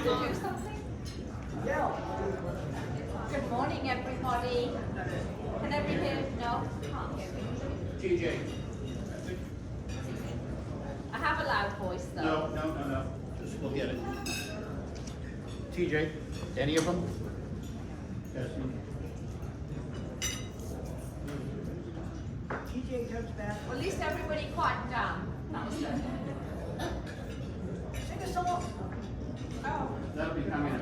to do something? Good morning, everybody. Can everybody no? Can't hear me. TJ. I have a loud voice though. No. Just look at it. TJ, any of them? Yes. TJ comes back. Well, at least everybody quiet down. That was good. Sing a song. Oh. That'll be coming up.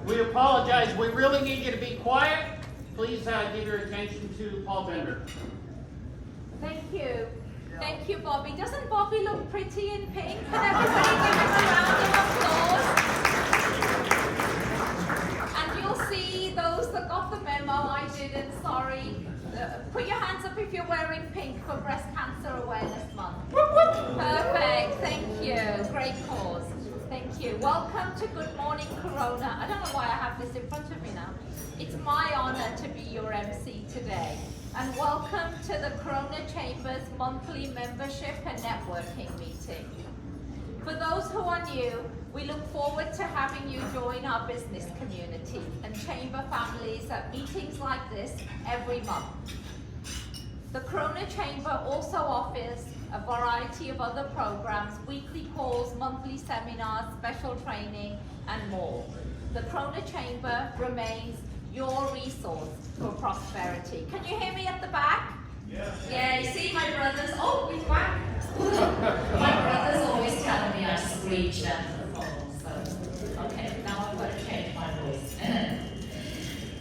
We apologize. We really need you to be quiet. Please give your attention to Paul Bender. Thank you. Thank you, Bobby. Doesn't Bobby look pretty in pink? Can everybody give him a round of applause? And you'll see those that got the memo, I didn't, sorry. Put your hands up if you're wearing pink for Breast Cancer Awareness Month. Perfect, thank you. Great cause. Thank you. Welcome to Good Morning Corona. I don't know why I have this in front of me now. It's my honor to be your MC today. And welcome to the Corona Chamber's monthly membership and networking meeting. For those who are new, we look forward to having you join our business community and chamber families at meetings like this every month. The Corona Chamber also offers a variety of other programs, weekly calls, monthly seminars, special training, and more. The Corona Chamber remains your resource for prosperity. Can you hear me at the back? Yeah, you see my brothers, oh, we're back. My brothers always tell me I screech down to the phone, so, okay, now I've got to change my voice.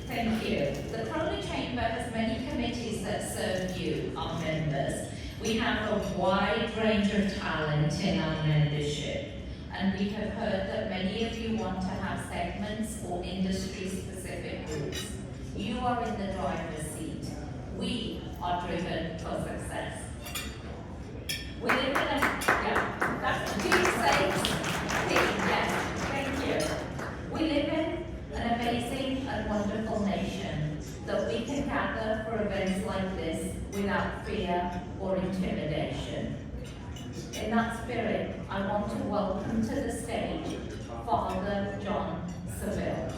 Thank you. The Corona Chamber has many committees that serve you, our members. We have a wide range of talent in our membership, and we have heard that many of you want to have segments or industry-specific groups. You are in the driver's seat. We are driven for success. We live in that's 2 6 yes, thank you. We live in an amazing and wonderful nation that we can gather for events like this without fear or intimidation. In that spirit, I want to welcome to the stage Father John Seville.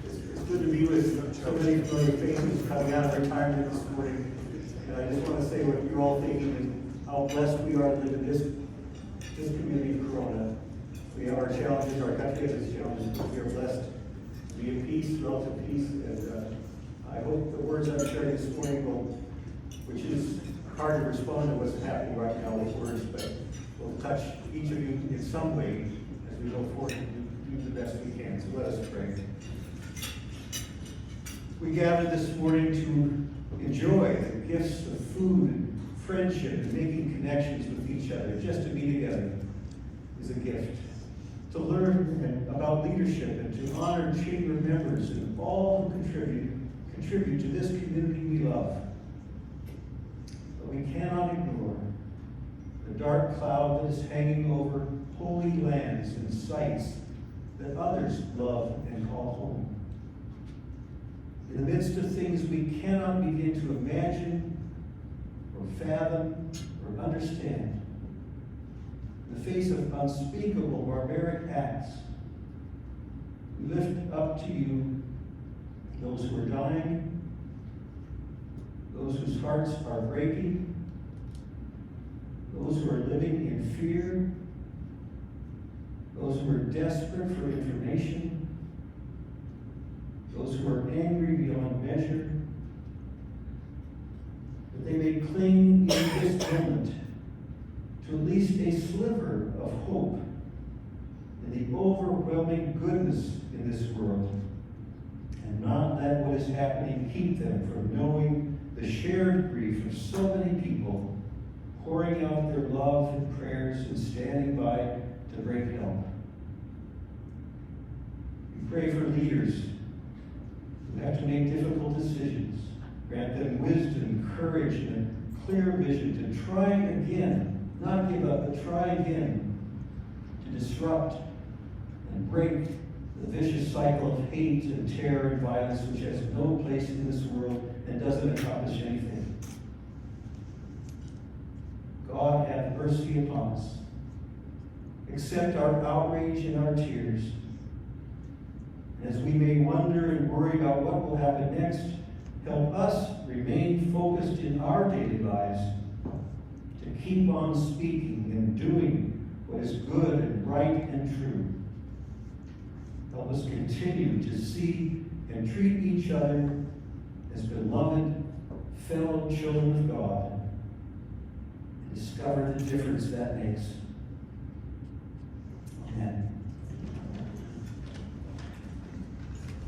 It's good to be with so many familiar faces coming out of retirement this morning. And I just want to say what you're all thinking and how blessed we are to live in this community of Corona. We have our challenges, our country has its challenges, but we are blessed to be in peace, relative peace. And I hope the words I'm sharing this morning which is hard to respond to what's happening right now with words, but will touch each of you in some way as we go forward and do the best we can. So let us pray. We gather this morning to enjoy the gifts of food, friendship, and making connections with each other. Just to be together is a gift. To learn about leadership and to honor chamber members and all who contribute to this community we love. But we cannot ignore the dark cloud that is hanging over holy lands and sites that others love and call home. In the midst of things we cannot begin to imagine or fathom or understand, in the face of unspeakable barbaric acts, we lift up to you those who are dying, those whose hearts are breaking, those who are living in fear, those who are desperate for information, those who are angry beyond measure, that they may cling in this moment to at least a sliver of hope in the overwhelming goodness in this world, and not let what is happening keep them from knowing the shared grief of so many people pouring out their love and prayers and standing by to bring help. We pray for leaders who have to make difficult decisions. Grant them wisdom, courage, and a clear vision to try again not give up, but try again to disrupt and break the vicious cycle of hate and terror and violence which has no place in this world and doesn't accomplish anything. God, have mercy upon us. Accept our outrage and our tears. As we may wonder and worry about what will happen next, help us remain focused in our daily lives to keep on speaking and doing what is good and right and true. Help us continue to see and treat each other as beloved fellow children of God and discover the difference that makes. Amen.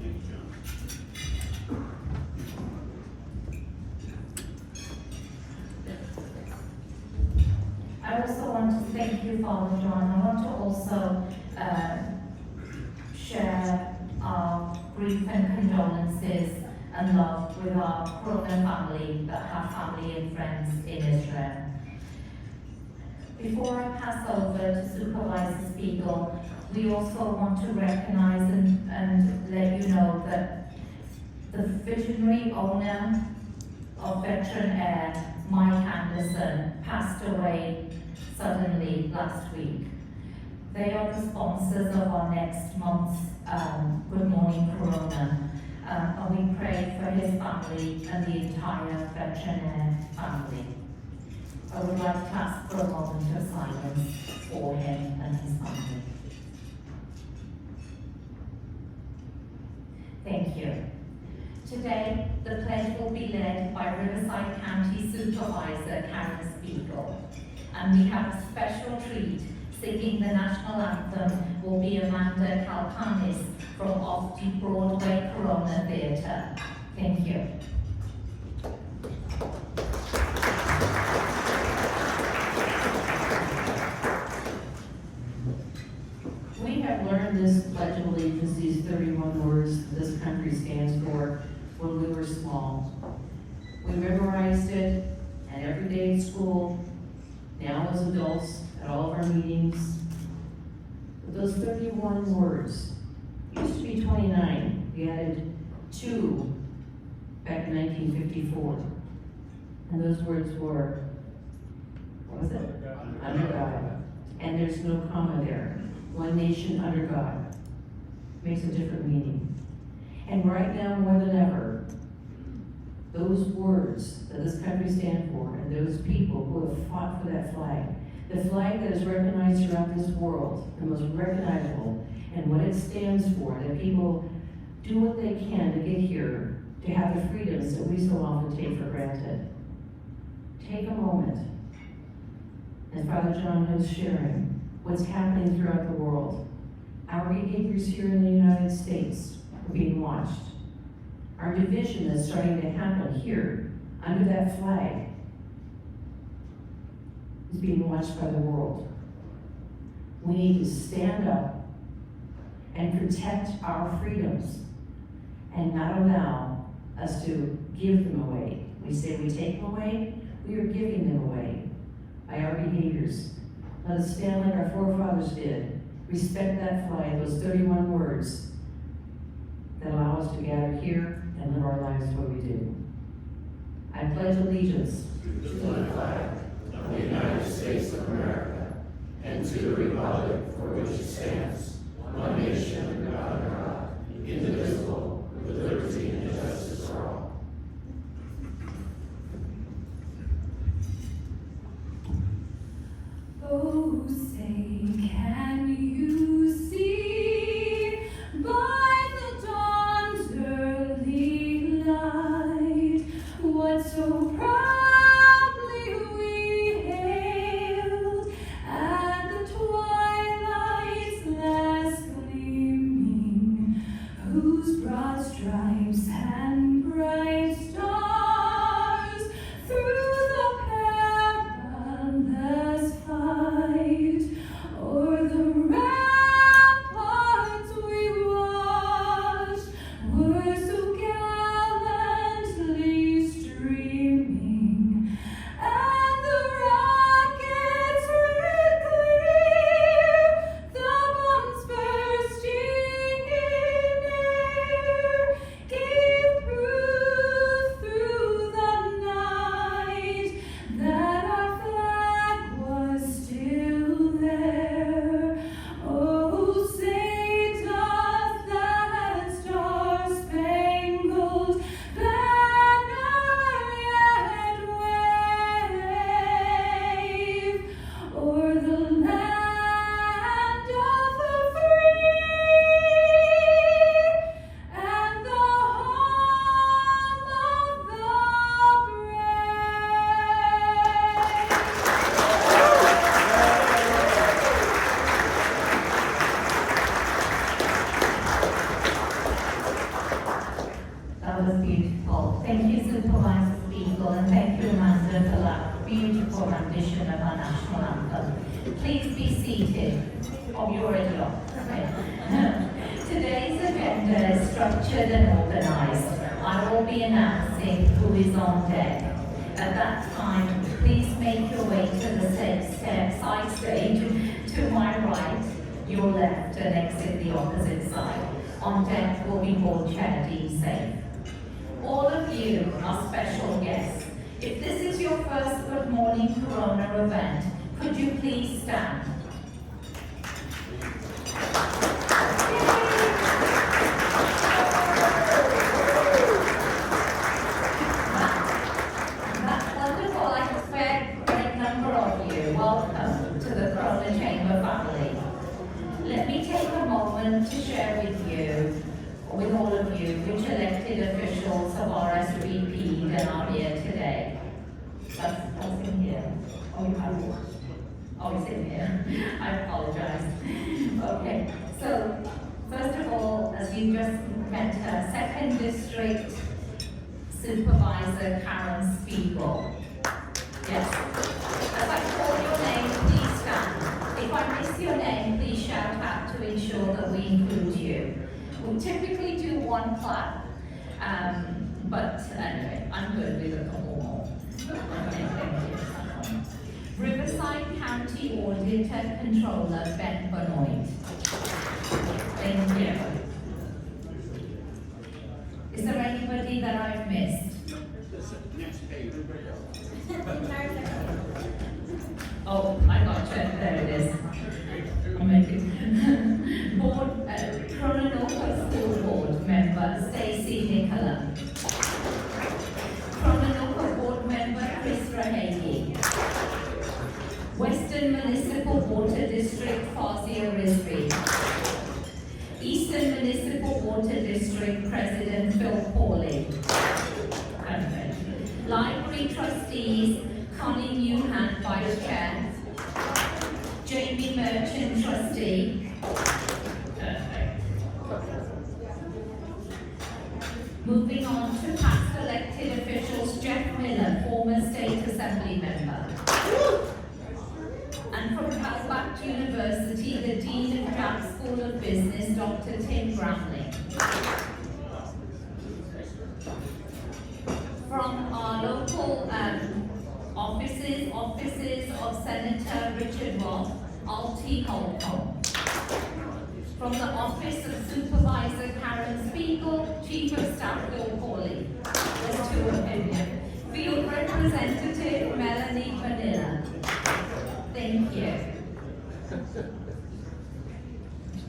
Thank you, John. I also want to thank you, Father John. I want to also share our grief and condolences and love with our Corona family that have family and friends in Israel. Before I pass over to Supervisor Spiegel, we also want to recognize and let you know that the visionary owner of Veteran Air, Mike Anderson, passed away suddenly last week. They are the sponsors of our next month's Good Morning Corona, and we pray for his family and the entire Veteran Air family. I would like to ask for a moment of silence for him and his family. Thank you. Today, the pledge will be led by Riverside County Supervisor Karen Spiegel, and we have a special treat. Singing the national anthem will be Amanda Kalpanis from off the Broadway Corona Theatre. Thank you. We have learned this Pledge of Allegiance, these 31 words this country stands for, when we were small. We memorized it, and every day at school, now as adults, at all of our meetings. But those 31 words, used to be 29. We added 2 back in 1954. And those words were, what was it? Under God. And there's no comma there. One nation under God. Makes a different meaning. And right now, more than ever, those words that this country stands for and those people who have fought for that flag, the flag that is recognized throughout this world, the most recognizable, and what it stands for, that people do what they can to get here, to have the freedoms that we so often take for granted. Take a moment, as Father John was sharing, what's happening throughout the world. Our behaviors here in the United States are being watched. Our division is starting to happen here, under that flag, is being watched by the world. We need to stand up and protect our freedoms and not allow us to give them away. We say we take them away, we are giving them away by our behaviors. Let us stand like our forefathers did. Respect that flag, those 31 words that allow us to gather here and live our lives the way we do. I pledge allegiance to the flag of the United States of America and to the republic for which it stands, one nation under God, indivisible, with liberty and justice for all. Oh, say, can you see by the dawn's early light what so proudly we hailed at the twilight's last gleaming, whose broad stripes and bright stars through the perilous fight beautiful rendition of our national anthem. Please be seated. Oh, you're already on. Okay. Today's agenda is structured and organized. I will be announcing who is on deck. At that time, please make your way to the side stage to my right, your left, and exit the opposite side. On deck will be Board Chair Dean Safe. All of you are special guests. If this is your first Good Morning Corona event, could you please stand? That's wonderful. I expect a great number of you. Welcome to the Corona Chamber family. Let me take a moment to share with all of you, which elected officials have RSVP'd and are here today. That's in here. Oh, you have one. Oh, it's in here. I apologize. Okay, so first of all, as you just met her, 2nd District Supervisor Karen Spiegel. Yes. As I call your name, please stand. If I miss your name, please shout out to ensure that we include you. We typically do one clap, but anyway, I'm good with a couple more. Okay, thank you. Riverside County Auditor Controller Ben Benoit. Thank you. Is there anybody that I've missed? Next page. Oh, I got you. There it is. I'll make it. Chrononoka School Board Member Stacey Nicola. Chrononoka Board Member Chris Rahegi. Western Municipal Water District Fazia Rizvi. Eastern Municipal Water District President Phil Pawley. Library Trustees Connie Newhand, Vice Chair. Jamie Merchant, Trustee. Perfect. Moving on to past elected officials, Jeff Miller, former State Assembly Member. And from Calback University, the Dean of Jack School of Business, Dr. Tim Bramley. From our local offices of Senator Richard Roth, Alti Holcomb. From the Office of Supervisor Karen Spiegel, Chief of Staff Bill Pawley. There's 2 opinions. Field Representative Melanie Manila. Thank you.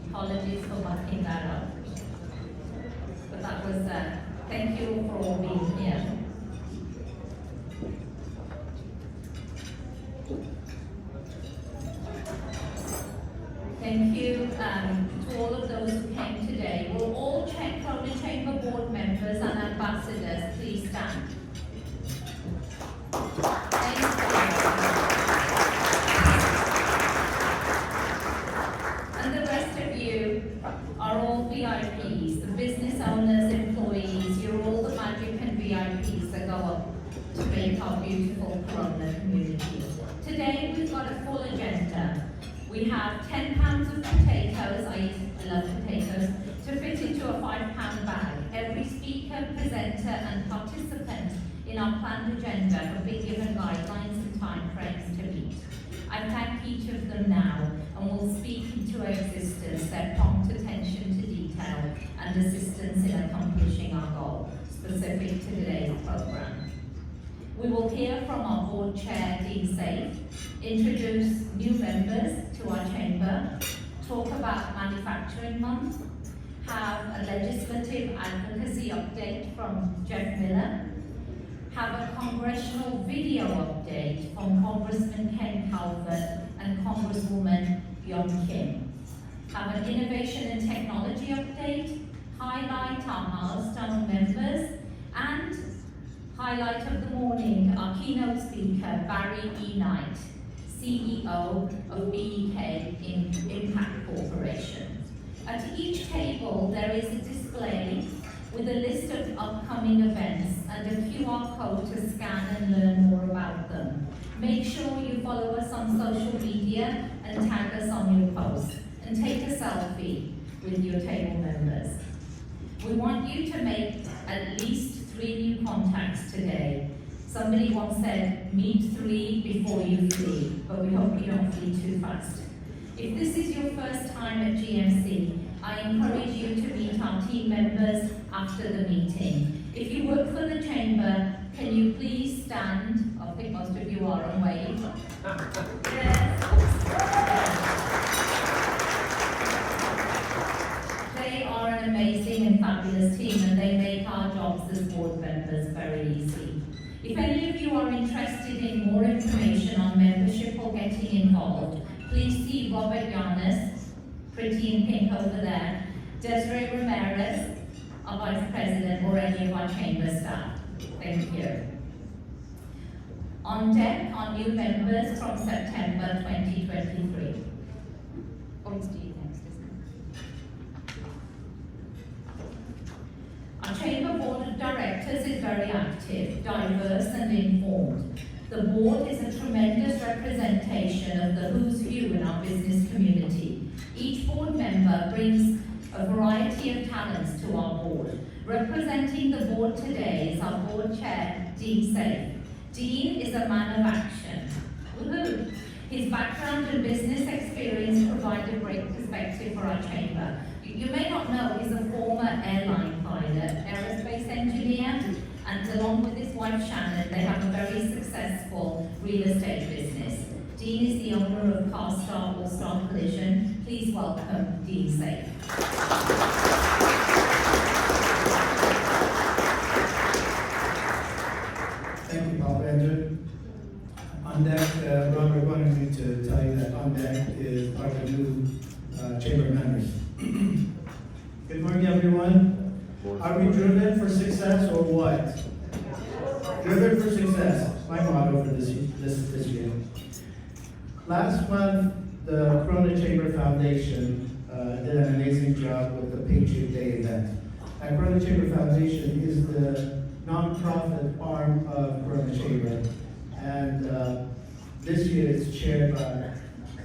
Apologies for mucking that up. But that was, thank you for all being here. Thank you to all of those who came today. Will all Corona Chamber Board members and ambassadors please stand? Thank you. And the rest of you are all VIPs, the business owners, employees. You're all the magic and VIPs that go up to make our beautiful Corona community. Today we've got a full agenda. We have 10 pounds of potatoes, I love potatoes, to fit into a 5-pound bag. Every speaker, presenter and participant in our planned agenda have been given guidelines and time frames to meet. I thank each of them now and will speak into existence their prompt attention to detail and assistance in accomplishing our goal, specific to today's programme. We will hear from our board chair, Dean Safe, introduce new members to our chamber, talk about Manufacturing Month, have a legislative advocacy update from Jeff Miller, have a congressional video update from Congressman Ken Calvert and Congresswoman Young Kim, have an innovation and technology update, highlight our milestone members, and highlight of the morning, our keynote speaker, Barry E. Knight, CEO of BEK Impact Corporation. At each table, there is a display with a list of upcoming events and a QR code to scan and learn more about them. Make sure you follow us on social media and tag us on your posts. And take a selfie with your table members. We want you to make at least 3 new contacts today. Somebody once said, meet 3 before you flee, but we hope you don't flee too fast. If this is your first time at GMC, I encourage you to meet our team members after the meeting. If you work for the chamber, can you please stand? I think most of you are, and wave. Yes. They are an amazing and fabulous team, and they make our jobs as board members very easy. If any of you are interested in more information on membership or getting involved, please see Robert Yanis, pretty in pink over there, Desiree Ramirez, our Vice President, or any of our chamber staff. Thank you. On deck are new members from September 2023. Oh, it's Steve next, isn't it? Our Chamber Board of Directors is very active, diverse and informed. The board is a tremendous representation of the who's who in our business community. Each board member brings a variety of talents to our board. Representing the board today is our board chair, Dean Safe. Dean is a man of action. Woohoo! His background and business experience provide a great perspective for our chamber. You may not know he's a former airline pilot, aerospace engineer, and along with his wife Shannon, they have a very successful real estate business. Dean is the owner of CarStar All-Star Collision. Please welcome Dean Safe. Thank you, Paul Andrew. On deck, Robert wanted me to tell you that on deck are the new chamber members. Good morning, everyone. Are we driven for success or what? Driven for success, my motto for this year. Last month, the Corona Chamber Foundation did an amazing job with the Patriot Day event. And Corona Chamber Foundation is the non-profit arm of Corona Chamber. And this year it's chaired by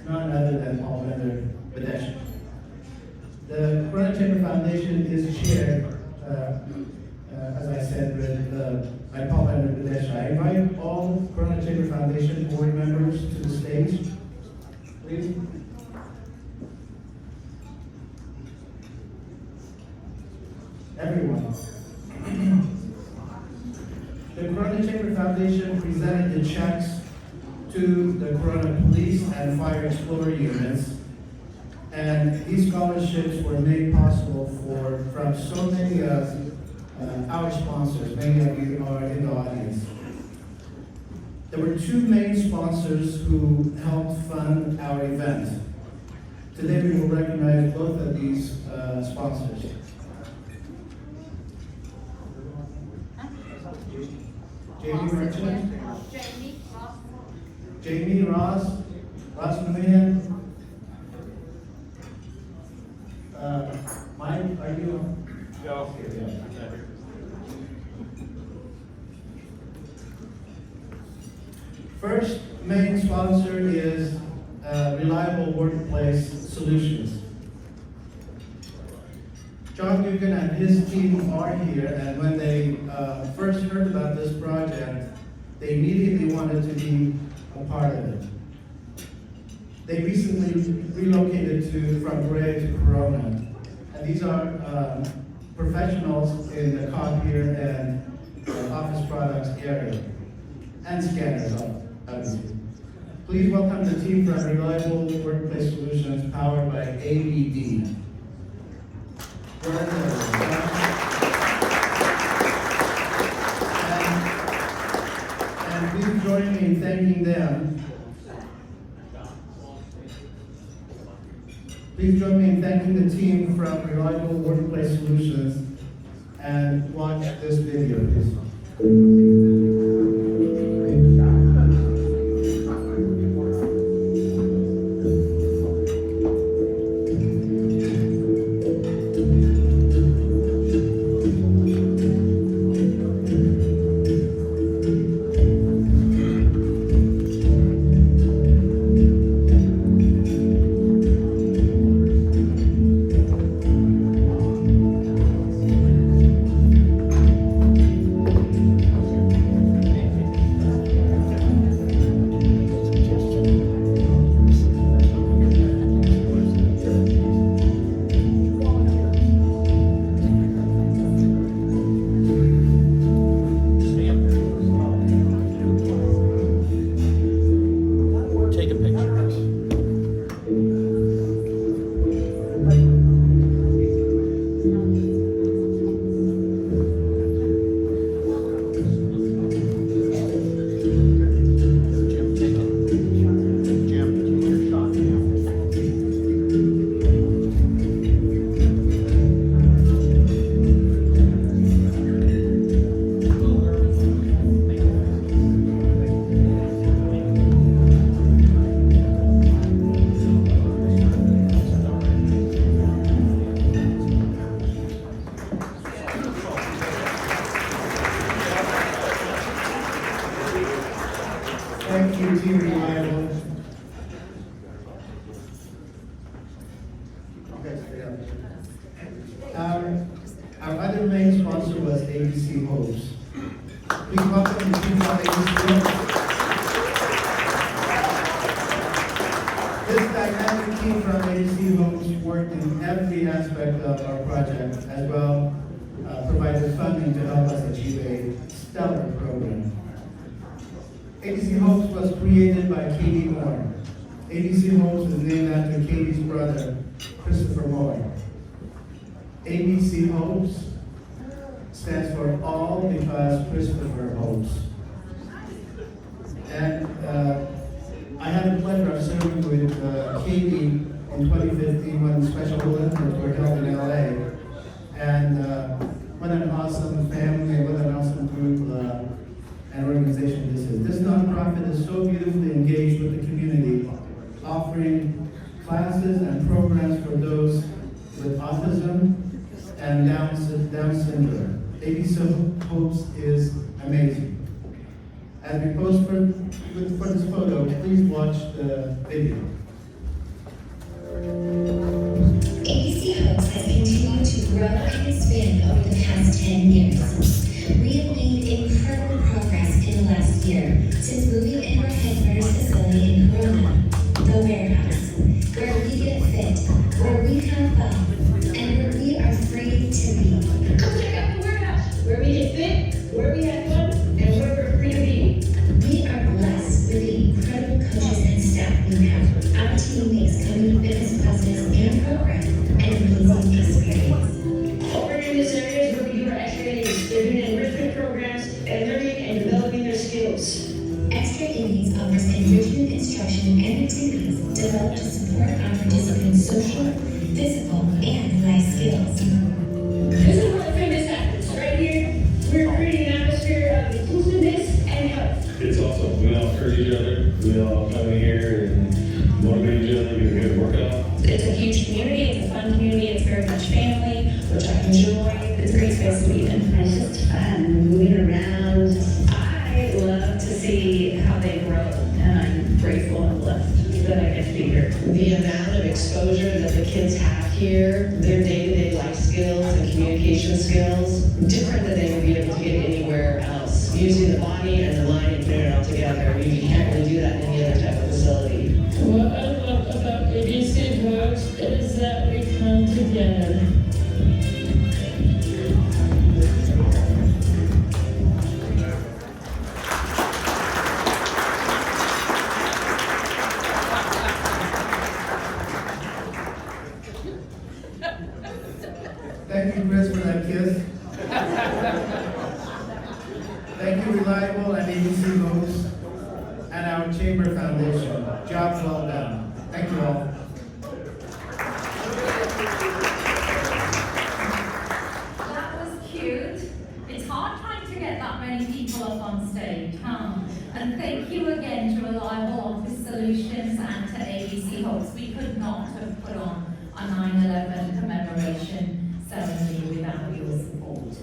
none other than Paul Bender-Badesh. The Corona Chamber Foundation is chaired, as I said, by Paul Bender-Badesh. I invite all Corona Chamber Foundation board members to the stage, please. Everyone. The Corona Chamber Foundation presented the checks to the Corona Police and Fire Explorer units, and these scholarships were made possible from so many of our sponsors. Many of you are in the audience. There were 2 main sponsors who helped fund our event. Today we will recognize both of these sponsors. Jamie Merchant, Jamie Ross McMahon. Mike, are you on? Go. First main sponsor is Reliable Workplace Solutions. John Dugan and his team are here, and when they first heard about this project, they immediately wanted to be a part of it. They recently relocated from Brea to Corona, and these are professionals in the copier and office products area, and scanners, obviously. Please welcome the team from Reliable Workplace Solutions, powered by ABD. And please join me in thanking them. Please join me in thanking the team from Reliable Workplace Solutions, and watch this video, please. team from ABC Homes worked in every aspect of our project, as well provided funding to help us achieve a stellar program. ABC Homes was created by Katie Moore. ABC Homes is named after Katie's brother, Christopher Moore. ABC Homes stands for All Because Christopher Hopes. And I had the pleasure of serving with Katie in 2015 when Special Olympics were held in LA. And what an awesome family, what an awesome group and organization this is. This nonprofit is so beautifully engaged with the community, offering classes and programs for those with autism and Down syndrome. ABC Hopes is amazing. As we pose for this photo, please watch the video. ABC Hopes has continued to grow and expand over the past 10 years. We have made incredible progress in the last year since moving into our headquarters facility in Corona, the warehouse, where we get fit, where we have fun, and where we are free to be. Come check out the warehouse, where we get fit, where we have fun, and where we're free to be. We are blessed with the incredible coaches and staff we have. Our team makes coming fitness classes and programs an amazing experience. Over in this area is where we do our activities. They're doing enrichment programs and learning and developing their skills. Extra Innings offers enrichment instruction and activities developed to support our participants' social, physical, and life skills. This is where the fitness happens. Right here, we're creating an atmosphere of inclusiveness and health. It's awesome. We all encourage each other. We all come in here and motivate each other. Get a good workout. It's a huge community. It's a fun community. It's very much family, which I enjoy. It's a great space to be in. It's just fun moving around. I love to see how they grow, and I'm grateful and blessed that I get to be here. The amount of exposure that the kids have here, their day-to-day life skills and communication skills, different than they would be able to get anywhere else. Using the body and the mind and putting it all together, you can't really do that in any other type of facility. What I love about ABC Hopes is that we come together. Thank you, Chris, for that kiss. Thank you, Reliable and ABC Hopes, and our Chamber Foundation. Job well done. Thank you all. That was cute. It's hard trying to get that many people up on stage, huh? And thank you again to Reliable Office Solutions and to ABC Hopes. We could not have put on a 9/11 commemoration ceremony without your support.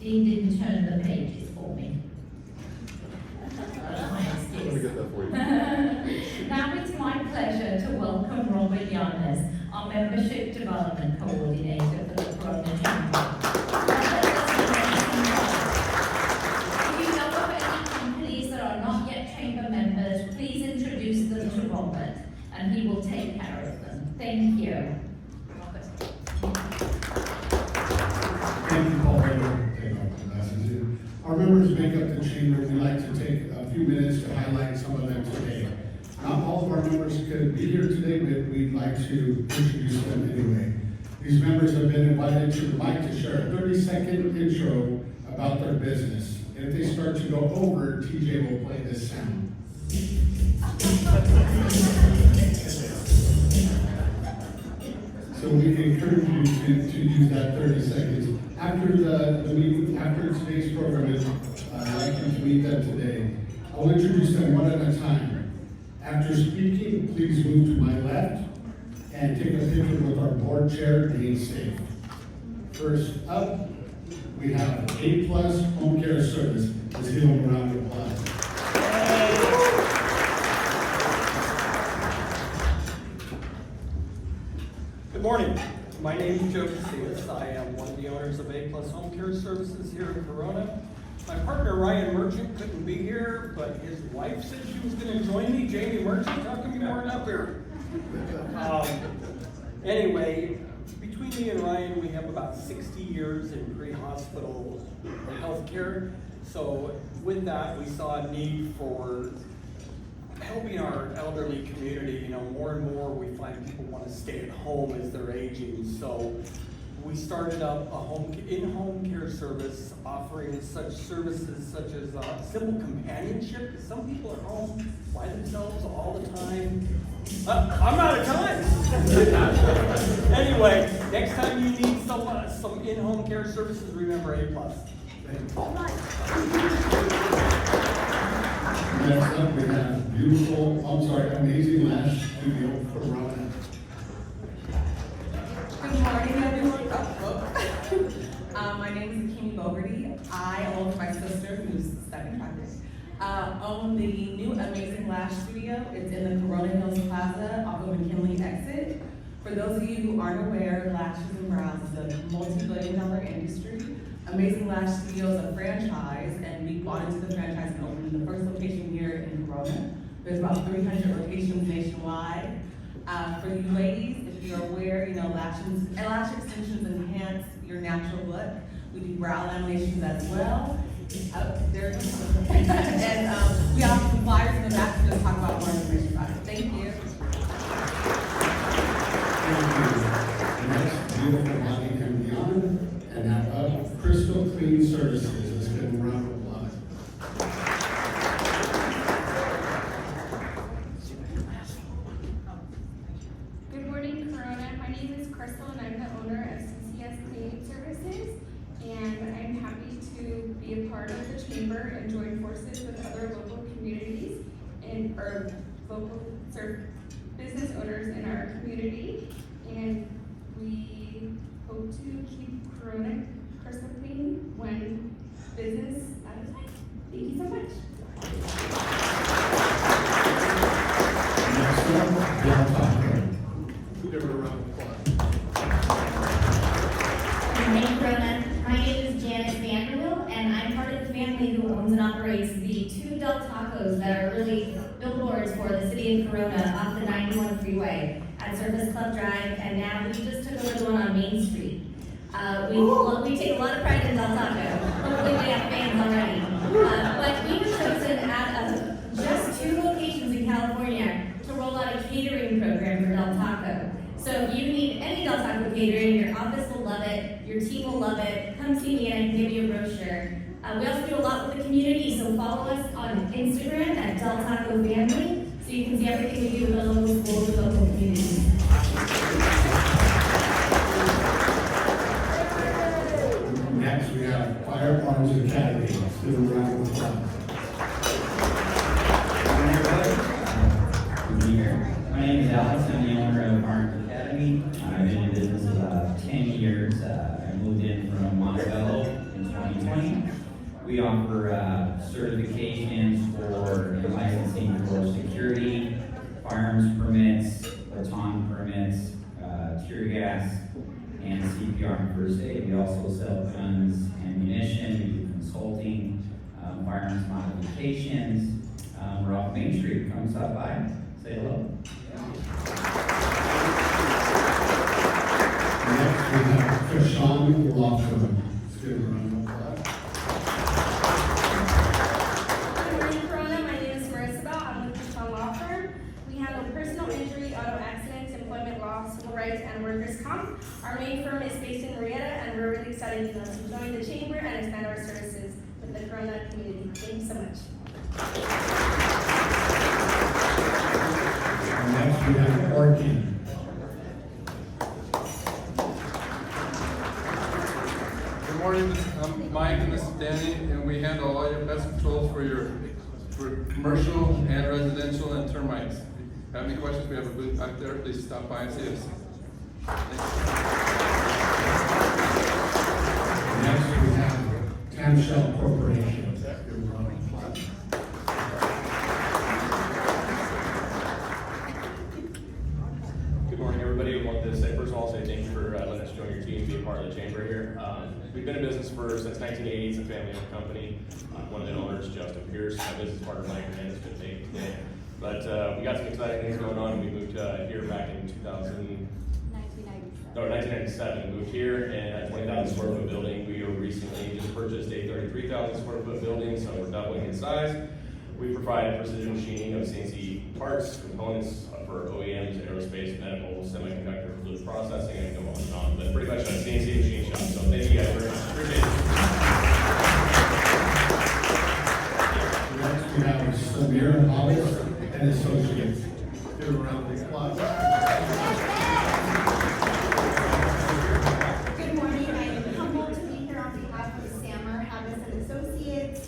Dean didn't turn the pages for me. That's my excuse. Let me get that for you. Now it's my pleasure to welcome Robert Yanez, our Membership Development Coordinator for the Corona Chamber. If you know of any companies that are not yet Chamber members, please introduce them to Robert, and he will take care of them. Thank you. Robert. Thank you, Paul Baker. Our members make up the chamber. We'd like to take a few minutes to highlight some of them today. Not all of our members could be here today, but we'd like to introduce them anyway. These members have been invited to the mic to share a 30-second intro about their business. And if they start to go over, TJ will play this sound. So we encourage you to use that 30 seconds. After the meeting, after today's program, I'd like you to meet them today. I'll introduce them one at a time. After speaking, please move to my left and take a picture with our board chair, Dane Safe. First up, we have A+ Home Care Service. Let's give them a round of applause. Good morning. My name is Joe Casillas. I am one of the owners of A+ Home Care Services here in Corona. My partner Ryan Merchant couldn't be here, but his wife said she was gonna join me. Jamie, weren't you talking to me more up here? Anyway, between me and Ryan, we have about 60 years in pre-hospital healthcare. So with that, we saw a need for helping our elderly community. You know, more and more we find people want to stay at home as they're aging. So we started up a in-home care service offering such services such as simple companionship. Some people are home by themselves all the time. I'm out of time. Anyway, next time you need some in-home care services, remember A+. Next up, we have Amazing Lash Studio from Rhonda. Good morning, everyone. My name is Kimmy Bogarty. I, along with my sister, who's studying practice, own the new Amazing Lash Studio. It's in the Corona Hills Plaza off of McKinley exit. For those of you who aren't aware, lashes and brows is a multi-billion-dollar industry. Amazing Lash Studio is a franchise, and we bought into the franchise and opened the first location here in Corona. There's about 300 locations nationwide. For you ladies, if you're aware, you know, lash extensions enhance your natural look. We do brow laminations as well. And we have some flyers in the back to just talk about more information about it. Thank you. Thank you. Next, beautiful body and beyond, and now up, Crystal Clean Services. Let's give them a round of applause. Good morning, Corona. My name is Crystal, and I'm the owner of CCS Cleaning Services. And I'm happy to be a part of the chamber and join forces with other local communities or local business owners in our community. And we hope to keep Corona crystal clean when business out of time. Thank you so much. Next up, Del Taco. Give her a round of applause. Hey, Corona. My name is Janice Vanderbilt, and I'm part of the family who owns and operates the 2 Del Tacos that are really billboards for the city of Corona off the 91 freeway at Surface Club Drive, and now we just took over the one on Main Street. We take a lot of pride in Del Taco. Hopefully we have fans already. But we were chosen out of just 2 locations in California to roll out a catering program for Del Taco. So if you need any Del Taco catering, your office will love it, your team will love it. Come see me and I can give you a brochure. We also do a lot with the community, so follow us on Instagram at Del Taco Family, so you can see everything we do with the local schools and local communities. Next, we have Fire Farms Academy. Let's give them a round of applause. My name is Alex. I'm the owner of Farms Academy. I've been in business about 10 years. I moved in from Montebello in 2020. We offer certifications for licensing for security, firearms permits, baton permits, tear gas, and CPR and first aid. We also sell guns, ammunition, we do consulting, firearms modifications. We're off Main Street. Come stop by, say hello. Next, we have Krishan Law Firm. Let's give them a round of applause. Good morning, Corona. My name is Marissa Bell. I'm with the Krishan Law Firm. We handle personal injury, auto accidents, employment law, civil rights, and workers' comp. Our main firm is based in Marietta, and we're really excited to join the chamber and expand our services with the Corona community. Thank you so much. Next, we have Orkin. Good morning, I'm Mike and this is Danny, and we handle all your pest controls for commercial and residential and termites. If you have any questions, we have a booth back there. Please stop by and see us. Next, we have Tamshell Corporation. Good morning, everybody. I want to say, first of all, thank you for letting us join your team and be a part of the chamber here. We've been in business since 1980. It's a family-owned company. One of the owners, Justin Pierce. years. My business partner Mike Hernandez couldn't make it today. But we got some exciting things going on. We moved here back in 1997. Moved here and at 20,000 square foot building. We recently just purchased a 33,000 square foot building, so we're doubling in size. We provide precision machining of CNC parts, components for OEMs, aerospace, medical, semiconductor, fluid processing, and go on and on. But pretty much a CNC machine shop. So thank you guys very much. Appreciate it. Next, we have Samir Hollis and Associates. Give a round of applause. Good morning. I am humbled to be here on behalf of Samir Hollis and Associates.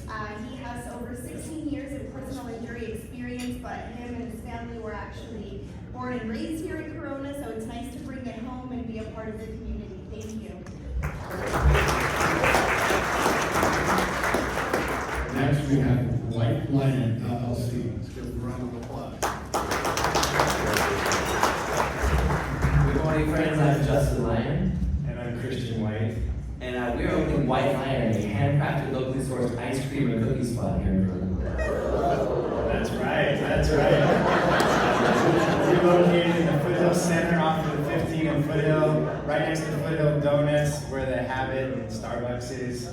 He has over 16 years of personal injury experience, but him and his family were actually born and raised here in Corona, so it's nice to bring it home and be a part of the community. Thank you. Next, we have White Lion LLC. Let's give a round of applause. Good morning, friends. I'm Justin Lyon. And I'm Christian White. And we're opening White Lion, a handcrafted, locally sourced ice cream and cookie spot here in Brooklyn. That's right, that's right. We're located in the Foothill Center off of the 15 in Foothill, right next to Foothill Donuts, where the Habit and Starbucks is.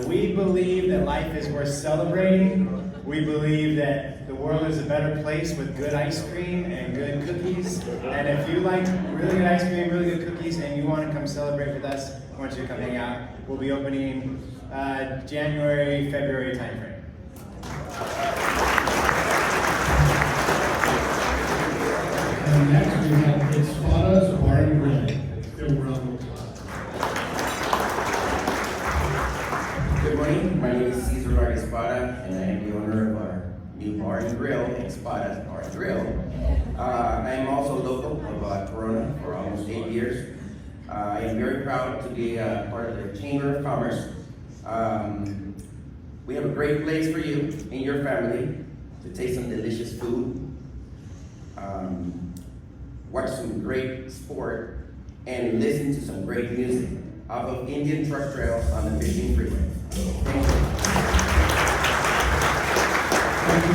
We believe that life is worth celebrating. We believe that the world is a better place with good ice cream and good cookies. And if you like really good ice cream, really good cookies, and you want to come celebrate with us, I want you to come hang out. We'll be opening January, February timeframe. And next, we have Espada's Bar and Grill. Give a round of applause. Good morning, my name is Cesar Vargas Espada, and I am the owner of our new bar and grill, Espada's Bar and Grill. I am also local of Corona for almost 8 years. I am very proud to be part of the Chamber of Commerce. We have a great place for you and your family to taste some delicious food, watch some great sport, and listen to some great music off of Indian Truck Trail on the 15 freeway. Thank you. Thank you,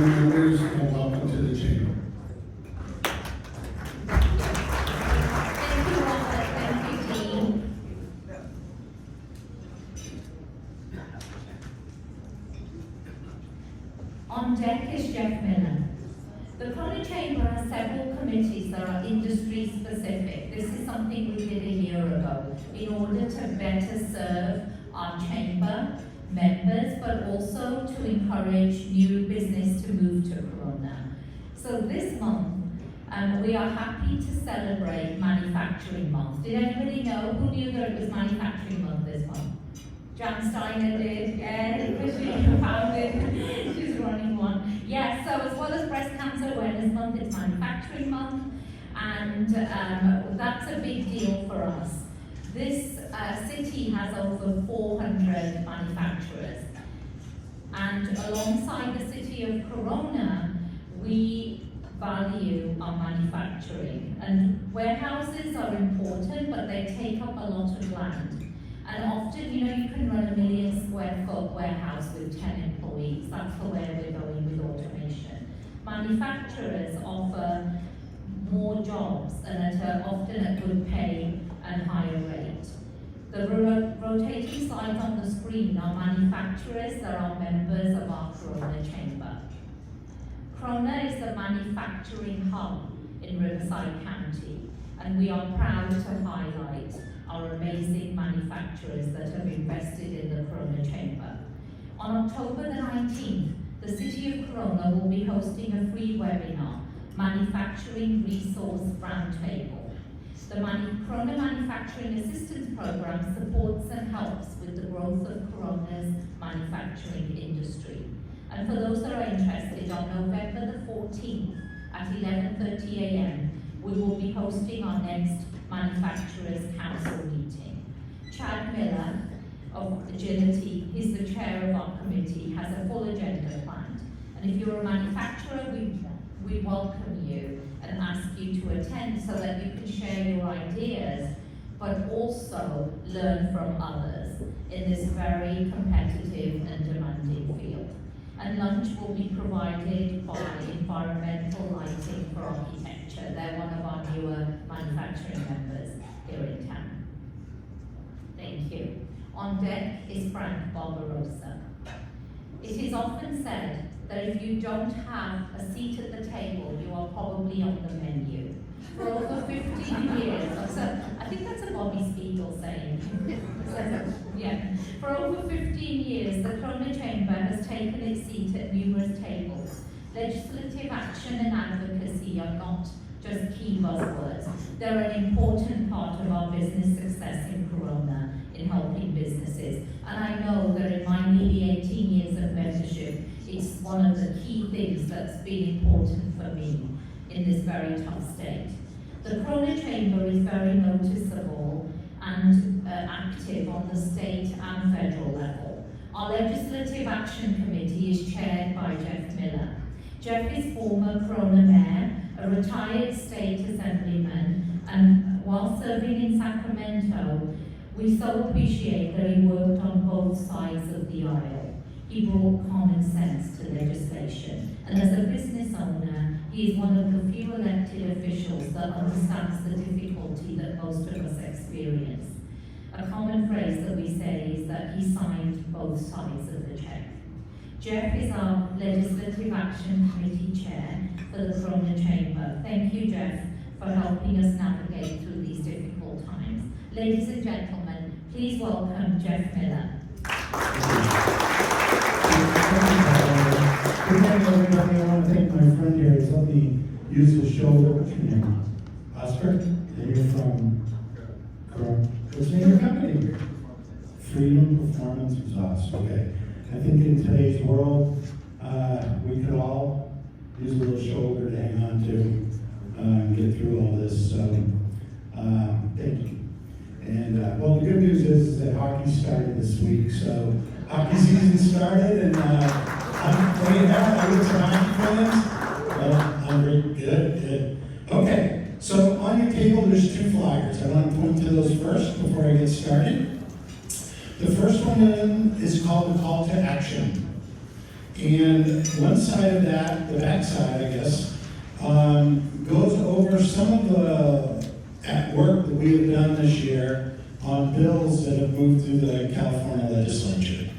members, and welcome to the chamber. Thank you, Robert. Thank you, team. On deck is Jeff Miller. The Corona Chamber has several committees that are industry specific. This is something we did a year ago in order to better serve our chamber members, but also to encourage new business to move to Corona. So this month, we are happy to celebrate Manufacturing Month. Did anybody know? Who knew that it was Manufacturing Month this month? Jan Steiner did, yeah, because she found it. She's running one. Yes, so as well as Breast Cancer Awareness Month, it's Manufacturing Month, and that's a big deal for us. This city has over 400 manufacturers, and alongside the city of Corona, we value our manufacturing. And warehouses are important, but they take up a lot of land. And often, you know, you can run a 1 million square foot warehouse with 10 employees. That's the way we're going with automation. Manufacturers offer more jobs and often at good pay and higher rate. The rotating slides on the screen are manufacturers that are members of our Corona Chamber. Corona is the manufacturing hub in Riverside County, and we are proud to highlight our amazing manufacturers that have invested in the Corona Chamber. On October the 19th, the City of Corona will be hosting a free webinar, Manufacturing Resource Roundtable. The Corona Manufacturing Assistance Program supports and helps with the growth of Corona's manufacturing industry. And for those that are interested, on November the 14th at 11:30 a.m., we will be hosting our next Manufacturers Council meeting. Chad Miller of Agility, he's the chair of our committee, has a full agenda planned. And if you're a manufacturer, we welcome you and ask you to attend so that you can share your ideas, but also learn from others in this very competitive and demanding field. lunch will be provided by Environmental Lighting for Architecture. They're one of our newer manufacturing members here in town. Thank you. On deck is Frank Barbarossa. It is often said that if you don't have a seat at the table, you are probably on the menu. For over 15 years, I think that's a Bobby Spiegel saying. Yeah. For over 15 years, the Corona Chamber has taken its seat at numerous tables. Legislative action and advocacy are not just key buzzwords. They're an important part of our business success in Corona in helping businesses. And I know that in my nearly 18 years of membership, it's one of the key things that's been important for me in this very tough state. The Corona Chamber is very noticeable and active on the state and federal level. Our Legislative Action Committee is chaired by Jeff Miller. Jeff is former Corona Mayor, a retired state assemblyman, and while serving in Sacramento, we so appreciate that he worked on both sides of the aisle. He brought common sense to legislation, and as a business owner, he is one of the few elected officials that understands the difficulty that most of us experience. A common phrase that we say is that he signed both sides of the check. Jeff is our Legislative Action Committee Chair for the Corona Chamber. Thank you, Jeff, for helping us navigate through these difficult times. Ladies and gentlemen, please welcome Jeff Miller. Good morning, everybody. I want to thank my friend here. He's helped me use the shoulder. What's your name? Oscar? And you're from what's the name of your company? Freedom Performance Exhaust. Okay. I think in today's world, we could all use a little shoulder to hang on to and get through all this. So, thank you. And well, the good news is that hockey started this week. So, hockey season started, and what do you have? Are you some hockey fans? Well, I'm good. Okay, so on your table, there's two flyers. I want to point to those first before I get started. The first one is called the Call to Action. And one side of that, the back side, I guess, goes over some of the work that we have done this year on bills that have moved through the California legislature.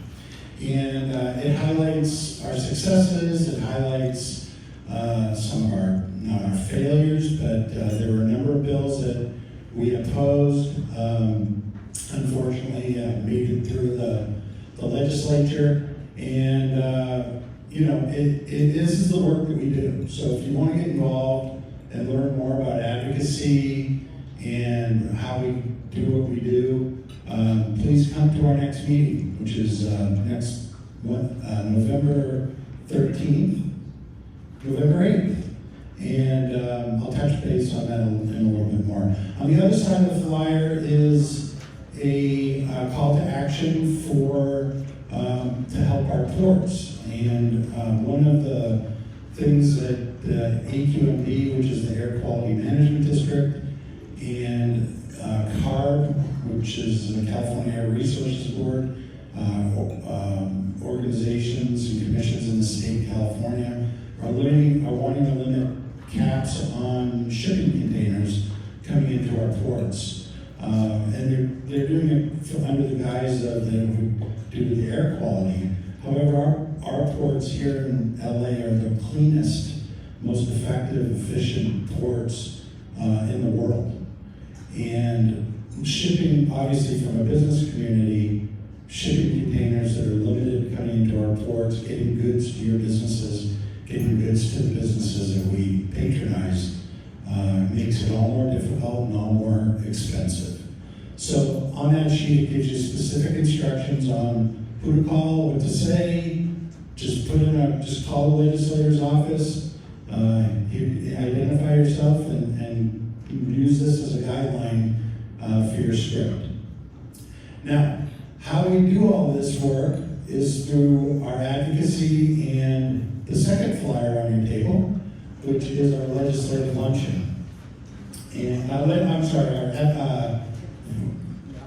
And it highlights our successes, it highlights some of our, not our failures, but there were a number of bills that we opposed, unfortunately made it through the legislature. And, you know, this is the work that we do. So if you want to get involved and learn more about advocacy and how we do what we do, please come to our next meeting, which is next November 13th, November 8th. And I'll touch base on that in a little bit more. On the other side of the flyer is a call to action for to help our ports. And one of the things that the AQMD, which is the Air Quality Management District, and CARB, which is the California Air Resources Board, organizations and commissions in the state of California are wanting to limit caps on shipping containers coming into our ports. And they're doing it under the guise of due to the air quality. However, our ports here in LA are the cleanest, most effective, efficient ports in the world. And shipping, obviously from a business community, shipping containers that are limited coming into our ports, getting goods to your businesses, getting goods to the businesses that we patronize, makes it all more difficult and all more expensive. So on that sheet, it gives you specific instructions on who to call, what to say. Just call the legislator's office, identify yourself, and use this as a guideline for your script. Now, how we do all this work is through our advocacy and the second flyer on your table, which is our legislative luncheon. And our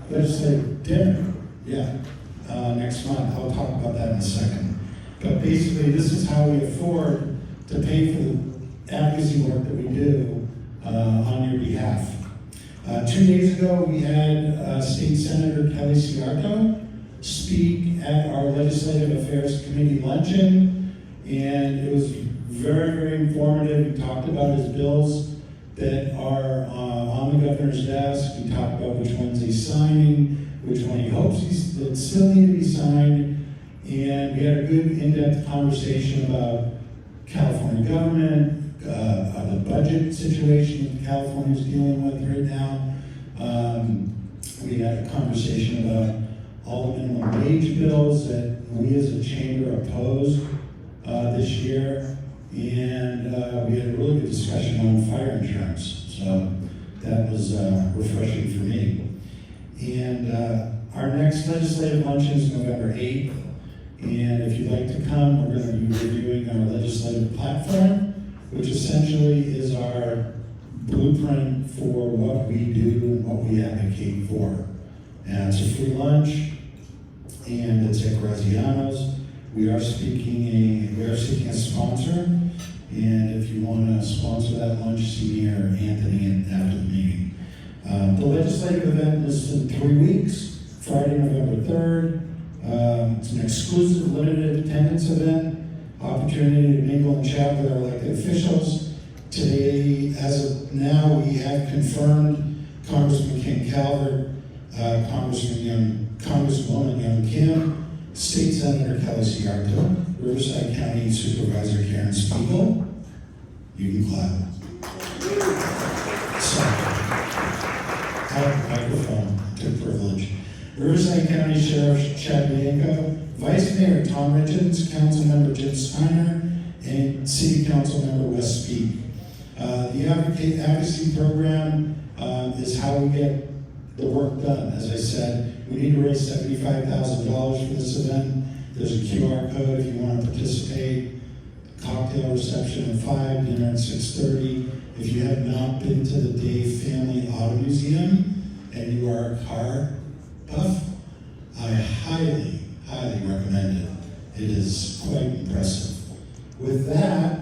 legislative dinner, next month. I'll talk about that in a second. But basically, this is how we afford to pay for the advocacy work that we do on your behalf. 2 days ago, we had State Senator Kelly Ciarto speak at our Legislative Affairs Committee luncheon, and it was very, very informative. We talked about his bills that are on the governor's desk. We talked about which ones he's signing, which one he hopes that still need to be signed, and we had a good in-depth conversation about California government, the budget situation that California is dealing with right now. We had a conversation about all the minimum wage bills that we as a chamber opposed this year, and we had a really good discussion on fire insurance. So that was refreshing for me. And our next legislative luncheon is November 8th. And if you'd like to come, we're going to be reviewing our legislative platform, which essentially is our blueprint for what we do and what we advocate for. And it's a free lunch, and it's at Graziano's. We are seeking a sponsor, and if you want to sponsor that lunch, see me or Anthony after the meeting. The legislative event is in 3 weeks, Friday, November 3rd. It's an exclusive limited attendance event, opportunity to mingle and chat with our elected officials. Today, as of now, we have confirmed Congressman Ken Calvert, Congresswoman Young Kim, State Senator Kelly Ciarto, Riverside County Supervisor Karen Spiegel. You can clap. Sorry. I have a microphone, it's a privilege. Riverside County Sheriff Chad Bianco, Vice Mayor Tom Richards, Councilmember Jim Steiner, and City Councilmember Wes Speed. The advocacy program is how we get the work done. As I said, we need to raise $75,000 for this event. There's a QR code if you want to participate. Cocktail reception at 5, dinner at 6:30. If you have not been to the Dave Family Auto Museum and you are a car buff, I highly, highly recommend it. It is quite impressive. With that,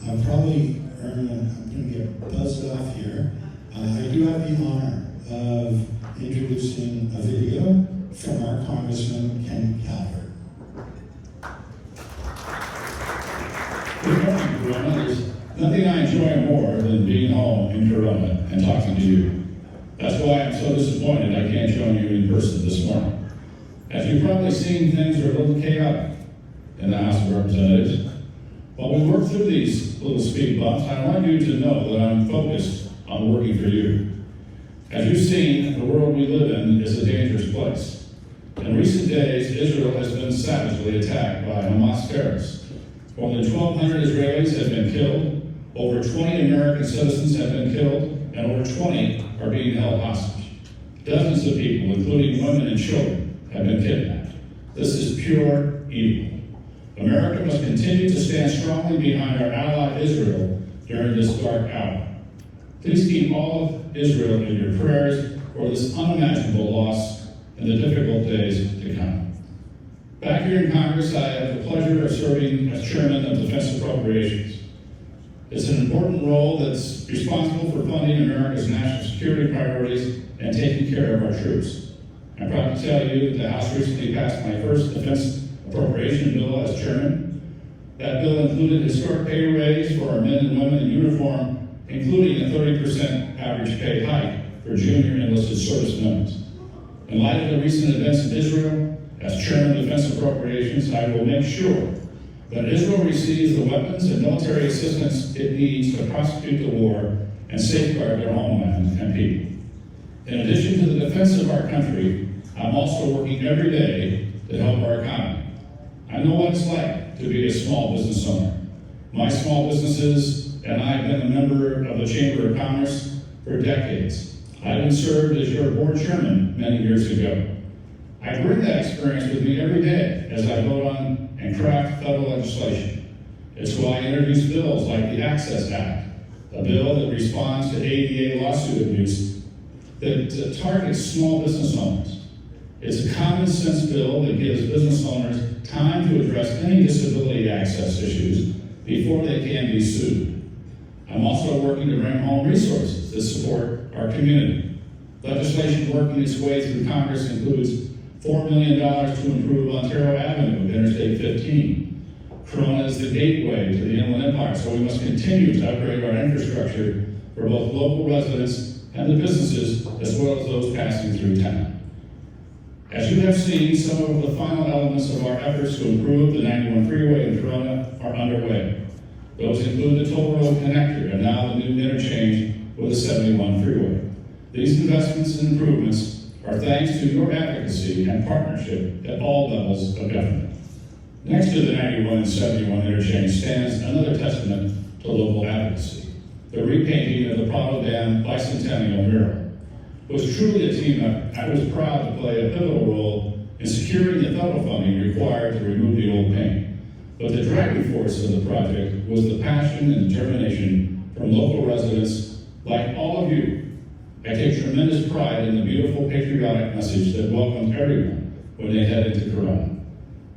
I'm going to get buzzed off here. I do have the honor of introducing a video from our Congressman Ken Calvert. Good morning, Corona. There's nothing I enjoy more than being home in Corona and talking to you. That's why I'm so disappointed I can't join you in person this morning. As you've probably seen, things are a little chaotic in the House of Representatives. While we work through these little speed bumps, I want you to know that I'm focused on working for you. As you've seen, the world we live in is a dangerous place. In recent days, Israel has been savagely attacked by Hamas terrorists. More than 1,200 Israelis have been killed, over 20 American citizens have been killed, and over 20 are being held hostage. Dozens of people, including women and children, have been kidnapped. This is pure evil. America must continue to stand strongly behind our ally Israel during this dark hour. Please keep all of Israel in your prayers for this unimaginable loss in the difficult days to come. Back here in Congress, I have the pleasure of serving as Chairman of Defense Appropriations. It's an important role that's responsible for funding America's national security priorities and taking care of our troops. I'm proud to tell you that the House recently passed my first defense appropriation bill as chairman. That bill included historic pay raise for our men and women in uniform, including a 30% average pay hike for junior enlisted service members. In light of the recent events in Israel, as chairman of Defense Appropriations, I will make sure that Israel receives the weapons and military assistance it needs to prosecute the war and safeguard their homeland and people. In addition to the defense of our country, I'm also working every day to help our economy. I know what it's like to be a small business owner. My small businesses and I have been a member of the Chamber of Commerce for decades. I even served as your board chairman many years ago. I bring that experience with me every day as I vote on and craft federal legislation. It's why I introduce bills like the Access Act, a bill that responds to ADA lawsuit abuse that targets small business owners. It's a common sense bill that gives business owners time to address any disability access issues before they can be sued. I'm also working to bring home resources that support our community. Legislation working its way through Congress includes $4 million to improve Ontario Avenue of Interstate 15. Corona is the gateway to the Inland Empire, so we must continue to upgrade our infrastructure for both local residents and the businesses, as well as those passing through town. As you have seen, some of the final elements of our efforts to improve the 91 freeway in Corona are underway. Those include the toll road connector and now the new interchange with the 71 freeway. These investments and improvements are thanks to your advocacy and partnership at all levels of government. Next to the 91 and 71 interchange stands another testament to local advocacy, the repainting of the Prado Dam Bicentennial mural. It was truly a team effort. I was proud to play a pivotal role in securing the federal funding required to remove the old paint. But the driving force of the project was the passion and determination from local residents like all of you. I take tremendous pride in the beautiful patriotic message that welcomed everyone when they head into Corona.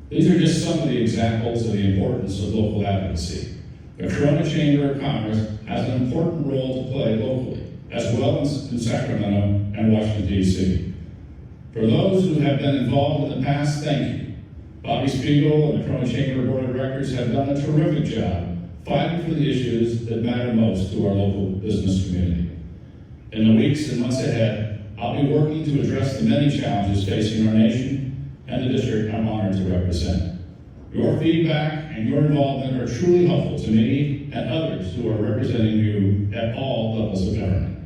These are just some of the examples of the importance of local advocacy. The Corona Chamber of Commerce has an important role to play locally, as well as in Sacramento and Washington, D.C. For those who have been involved in the past, thank you. Bobby Spiegel and the Corona Chamber Board of Directors have done a terrific job fighting for the issues that matter most to our local business community. In the weeks and months ahead, I'll be working to address the many challenges facing our nation and the district I'm honored to represent. Your feedback and your involvement are truly helpful to me and others who are representing you at all levels of government.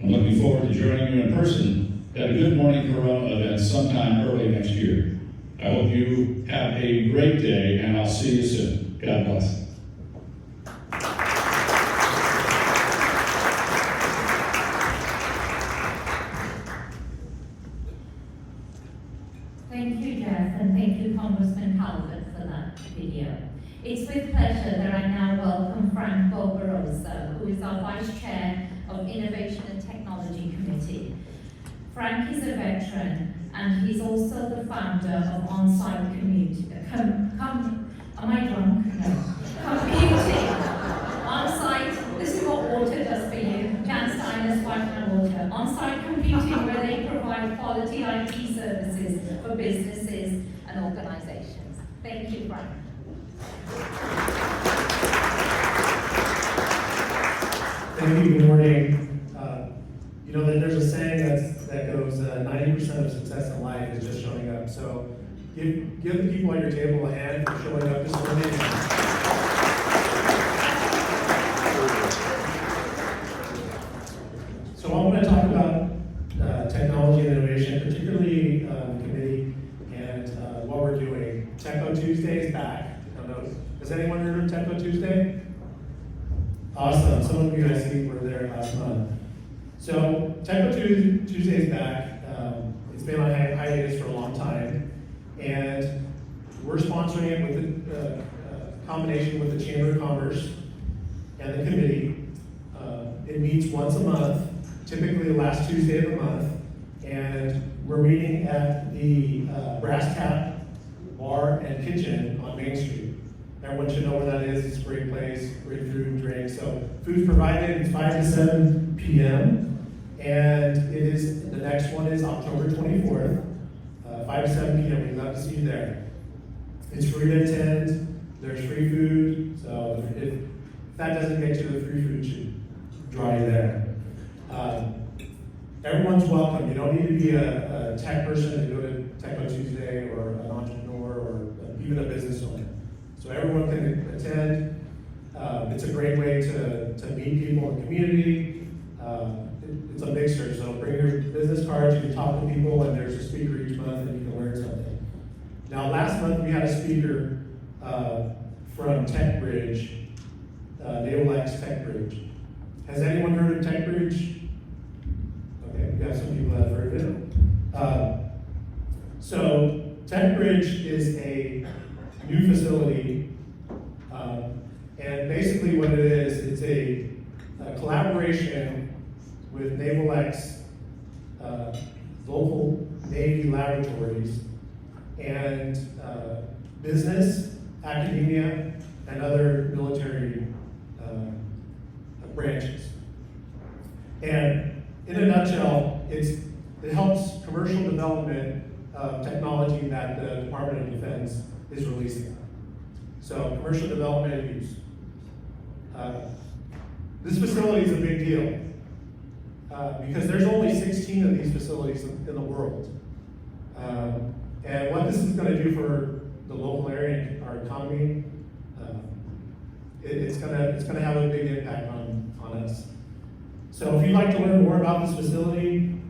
I'm looking forward to joining you in person at a Good Morning Corona event sometime early next year. I hope you have a great day, and I'll see you soon. God bless. Thank you, Jeff, and thank you, Congressman Calvert, for that video. It's with pleasure that I now welcome Frank Barbarossa, who is our Vice Chair of Innovation and Technology Committee. Frank is a veteran, and he's also the founder of On-Site Computing. Am I drunk? No. Computing. On-Site, this is what water does for you. Jan Steiner's Vitamin Water. On-Site Computing, where they provide quality IT services for businesses and organizations. Thank you, Frank. Thank you, good morning. You know that there's a saying that goes, 90% of success in life is just showing up. So give the people at your table a hand for showing up this morning. So I want to talk about technology and innovation, particularly the committee and what we're doing. Techno Tuesday is back. I don't know, has anyone heard of Techno Tuesday? Awesome. Some of you I see were there last month. So Techno Tuesday is back. It's been on hiatus for a long time, and we're sponsoring it with a combination with the Chamber of Commerce and the committee. It meets once a month, typically the last Tuesday of the month, and we're meeting at the Brass Tap Bar and Kitchen on Main Street. Everyone should know where that is. It's a great place, great food and drink. So food's provided. It's 5 to 7 p.m. And it is, the next one is October 24th, 5 to 7 p.m. We'd love to see you there. It's free to attend. There's free food. So if that doesn't get you, the free food should draw you there. Everyone's welcome. You don't need to be a tech person to go to Techno Tuesday, or an entrepreneur, or even a business owner. So everyone can attend. It's a great way to meet people in the community. It's a mixture, so bring your business cards, you can talk to people, and there's a speaker each month, and you can learn something. Now, last month we had a speaker from TechBridge, NavalX TechBridge. Has anyone heard of TechBridge? Okay, we got some people that have heard of it. So TechBridge is a new facility, and basically what it is, it's a collaboration with NavalX, local Navy laboratory laboratories, and business, academia, and other military branches. And in a nutshell, it helps commercial development of technology that the Department of Defense is releasing. So commercial development and use. This facility is a big deal because there's only 16 of these facilities in the world. And what this is going to do for the local area and our economy, it's going to have a big impact on us. So if you'd like to learn more about this facility,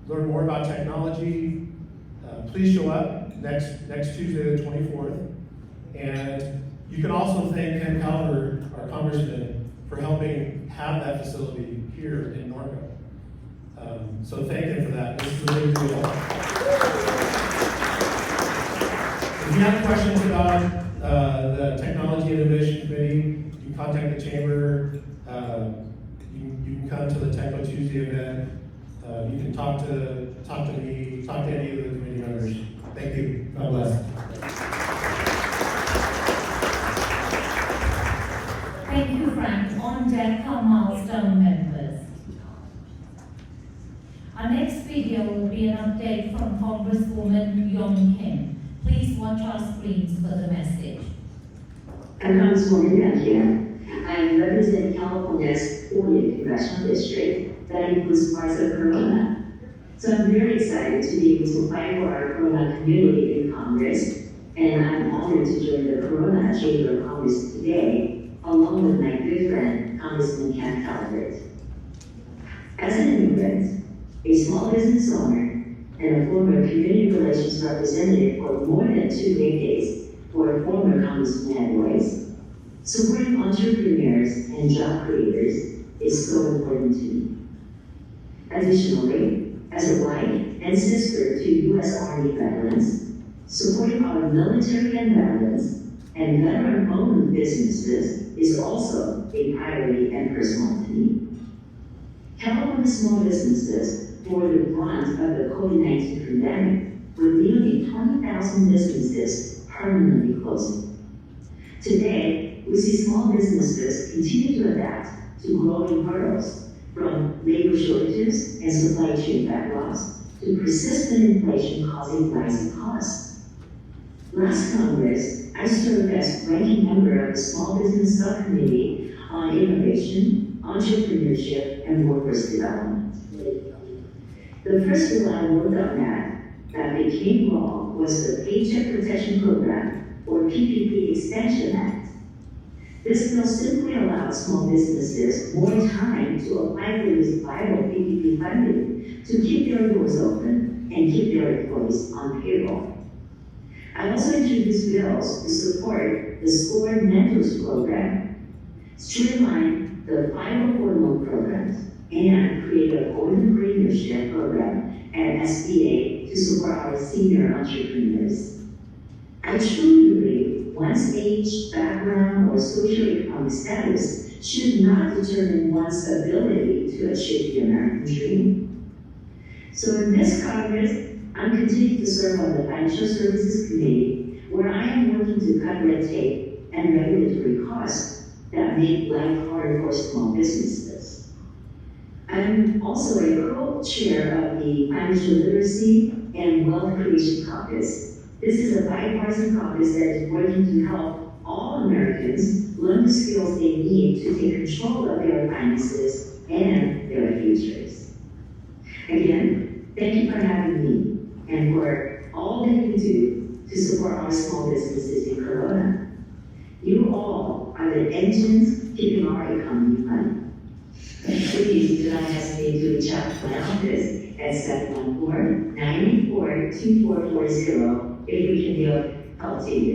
learn more about technology, please show up next Tuesday the 24th. And you can also thank Ken Calvert, our congressman, for helping have that facility here in Norco. So thank him for that. This is a big deal. If you have questions about the Technology Innovation Committee, you can contact the chamber. You can come to the Techno Tuesday event. You can talk to me, talk to any of the committee members. Thank you. God bless. Thank you, Frank. On deck are milestone members. Our next video will be an update from Congresswoman Young Kim. Please watch our screens for the message. I'm Congresswoman Young Kim. I represent California's 40th Congressional District that includes parts of Corona. So I'm very excited to be able to fight for our Corona community in Congress, and I'm honored to join the Corona Chamber of Congress today, along with my good friend, Congressman Ken Calvert. As an immigrant, a small business owner, and a former community relations representative for more than 2 decades for former Congressman Ed Royce, supporting entrepreneurs and job creators is so important to me. Additionally, as a wife and sister to U.S. Army veterans, supporting our military and veterans and veteran-owned businesses is also a priority and personal to me. California small businesses bore the brunt of the COVID-19 pandemic, with nearly 20,000 businesses permanently closing. Today, we see small businesses continue to adapt to growing hurdles, from labor shortages and supply chain backlogs to persistent inflation causing rising costs. Last Congress, I served as ranking member of the Small Business Subcommittee on Innovation, Entrepreneurship, and Workforce Development. The first bill I worked on that became law was the Paycheck Protection Program, or PPP Extension Act. This bill simply allows small businesses more time to apply for this vital PPP funding to keep their doors open and keep their employees on payroll. I also introduced bills to support the SCORE Mentors Program, streamline the 504 loan programs, and create a golden premiership program at SBA to support our senior entrepreneurs. I truly believe one's age, background, or socioeconomic status should not determine one's ability to achieve the American dream. So in this Congress, I'm continuing to serve on the Financial Services Committee, where I am working to cut red tape and regulatory costs that make life harder for small businesses. I'm also a co-chair of the Financial Literacy and Wealth Creation Caucus. This is a bipartisan caucus that is working to help all Americans learn the skills they need to take control of their finances and their futures. Again, thank you for having me and for all that you do to support our small businesses in Corona. You all are the engines keeping our economy running. Please do not hesitate to reach out to my office at 714-984-2440 if we can be of help to you.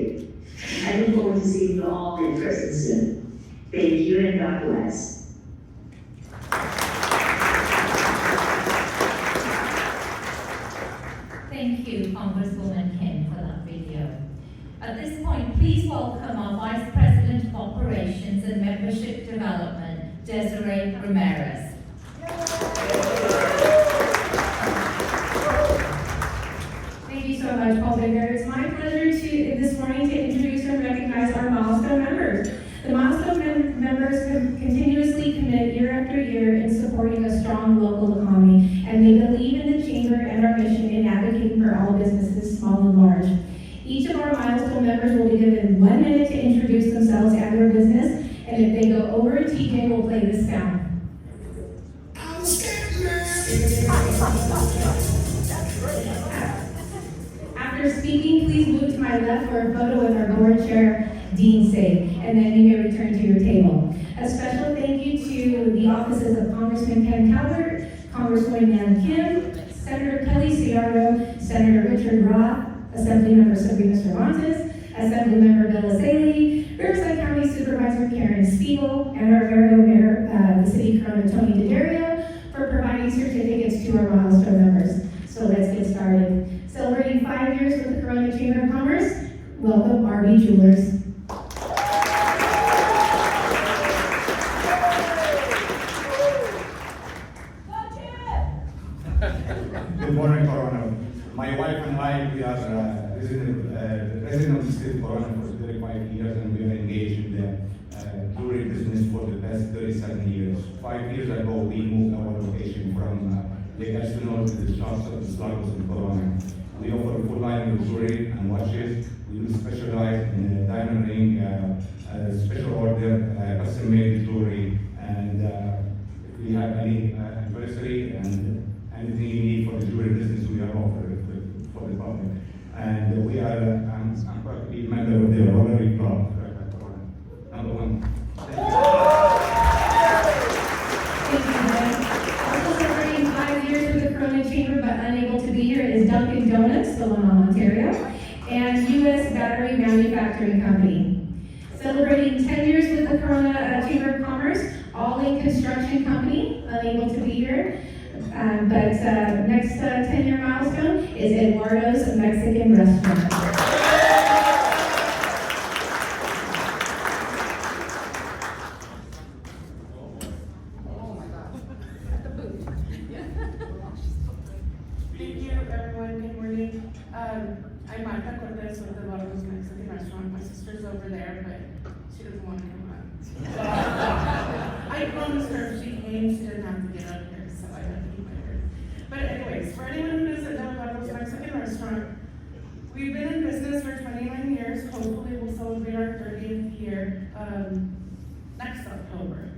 I look forward to seeing you all in person soon. Thank you and God bless. Thank you, Congresswoman Kim, for that video. At this point, please welcome our Vice President of Operations and Membership Development, Desiree Ramirez. morning to introduce and recognize our milestone members. The milestone members continuously commit year after year in supporting a strong local economy, and they believe in the Chamber and our mission in advocating for all businesses, small and large. Each of our milestone members will be given 1 minute to introduce themselves and their business, and if they go over, TJ will play this sound. After speaking, please move to my left for a photo with our board chair, Dean Safe, and then you may return to your table. A special thank you to the offices of Congressman Ken Calvert, Congresswoman Nan Kim, Senator Kelly Ciardo, Senator Richard Roth, Assemblymember Sabrina Cervantes, Assemblymember Bill Asaley, Riverside County Supervisor Karen Spiegel, and our very own mayor, the City of Corona, Tony DeDario, for providing certificates to our milestone members. So let's get started. Celebrating 5 years with the Corona Chamber of Commerce, welcome RB Jewelers. Good morning, Corona. My wife and I, we are resident of the state of Corona for 35 years, and we are engaged in the jewelry business for the past 37 years. 5 years ago, we moved our location from Lake Espinal to the shops of the Slagos in Corona. We offer a full line of jewelry and watches. We specialize in diamond ring, special order, custom-made jewelry, and if we have any anniversary and anything you need for the jewelry business, we are offering for the public. And we are, I'm proud to be a member of the Rotary Club. Number one. Thank you, also celebrating 5 years with the Corona Chamber but unable to be here is Dunkin' Donuts, Solomon, Ontario, and U.S. Battery Manufacturing Company. Celebrating 10 years with the Corona Chamber of Commerce, All-In Construction Company, unable to be here. But next 10-year milestone is Eduardo's Mexican Restaurant. Thank you, everyone. Good morning. I'm Marta Cortez with the Eduardo's Mexican Restaurant. My sister's over there, but she doesn't want to come up. I promised her if she came, she didn't have to get up here, so I had to keep my word. But anyways, for anyone who doesn't know Eduardo's Mexican Restaurant, we've been in business for 29 years. Hopefully we'll celebrate our 30th year next October.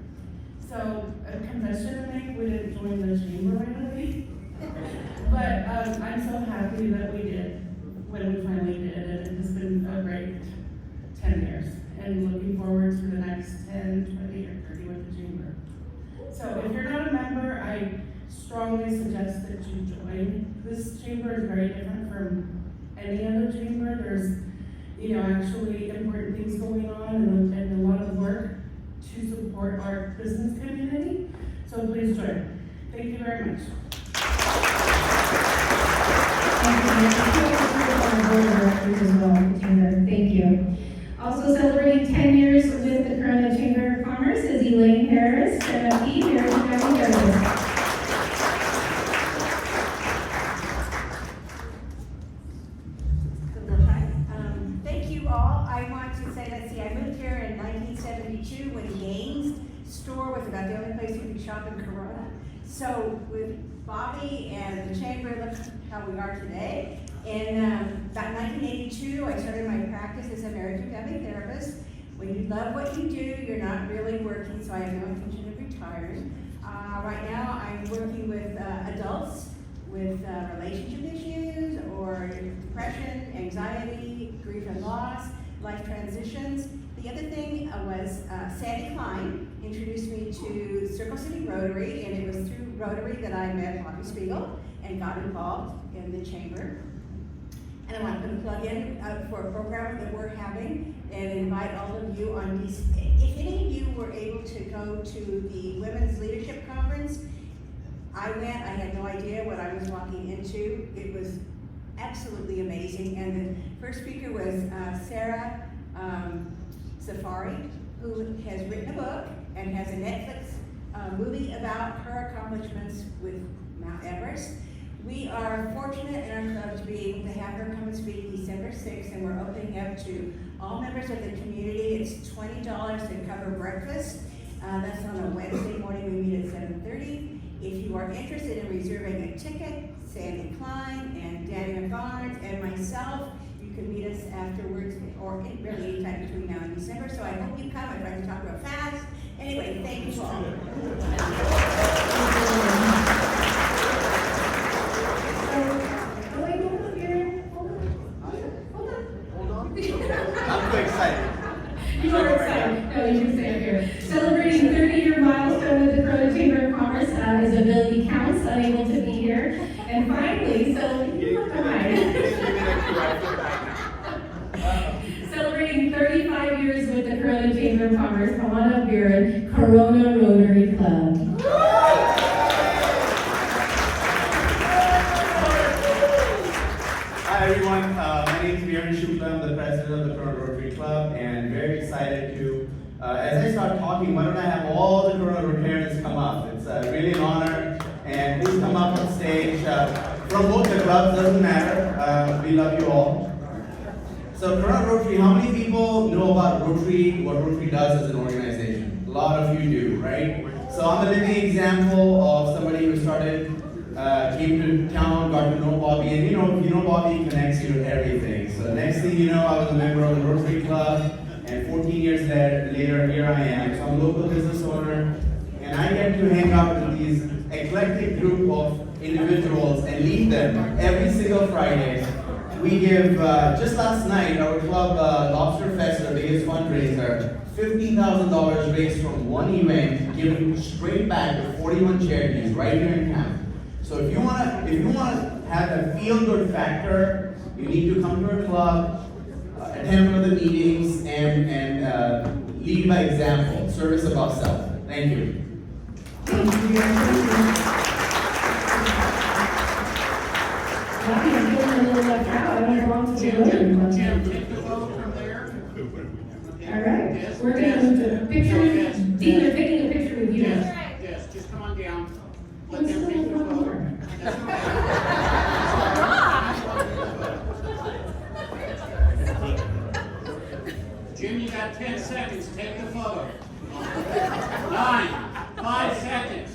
So a confession to make, we didn't join the chamber right away. But I'm so happy that we did when we finally did, and it's been a great 10 years. And looking forward to the next 10, 20, or 30 with the chamber. So if you're not a member, I strongly suggest that you join. This chamber is very different from any other chamber. There's, actually important things going on and a lot of work to support our business community. So please join. Thank you very much. Thank you. Also celebrating 10 years with the Corona Chamber of Commerce is Elaine Harris, MFP, Harrison County Justice. Thank you all. I want to say, I moved here in 1972 when Gaines store was about the only place you could shop in Corona. So with Bobby and the chamber, look how we are today. In about 1982, I started my practice as a marriage and family therapist. When you love what you do, you're not really working, so I have no intention of retiring. Right now, I'm working with adults with relationship issues or depression, anxiety, grief and loss, life transitions. The other thing was Sandy Klein introduced me to Circle City Rotary, and it was through Rotary that I met Poppy Spiegel and got involved in the chamber. And I want to plug in for a program that we're having and invite all of you on these. If any of you were able to go to the Women's Leadership Conference, I went, I had no idea what I was walking into. It was absolutely amazing. And the first speaker was Sarah Safari, who has written a book and has a Netflix movie about her accomplishments with Mount Everest. We are fortunate in our club to be able to have her come and speak December 6th, and we're opening up to all members of the community. It's $20 to cover breakfast. That's on a Wednesday morning. We meet at 7:30. If you are interested in reserving a ticket, Sandy Klein and Danny McGarnes and myself, you can meet us afterwards, or really anytime between now and December. So I hope you come. I try to talk real fast. Anyway, thank you all. I'm so excited. You are excited. No, you can stay up here. Celebrating 30-year milestone with the Corona Chamber of Commerce is Ability Counts, unable to be here. And finally, celebrating 35 years with the Corona Chamber of Commerce, Kawana Buren, Corona Rotary Club. Hi everyone, my name is Biren Shukla. I'm the president of the Corona Rotary Club, and very excited to, as I start talking, why don't I have all the Corona Rotarians come up? It's really an honor, and please come up on stage. From both the clubs, doesn't matter, we love you all. So Corona Rotary, how many people know about Rotary, what Rotary does as an organization? A lot of you do, right? So I'm a living example of somebody who started, came to town, got to know Bobby, and you know Bobby connects you to everything. So next thing you know, I was a member of the Rotary Club, and 14 years later, here I am. So I'm a local business owner, and I get to hang out with these eclectic group of individuals and lead them every single Friday. We give, just last night, our club, Lobster Fest, our biggest fundraiser, $50,000 raised from one event, given straight back to 41 charities right here in town. So if you wanna have a feel-good factor, you need to come to our club, attend one of the meetings, and lead by example, service above self. Thank you. I'm feeling a little left out. I don't belong to the Rotary Club. Take the photo from there. All right, we're gonna move to pictures. Dean, they're taking a picture with you. Yes, just come on down. Let them take the photo. Jim, you got 10 seconds. Take the photo. 9, 5 seconds.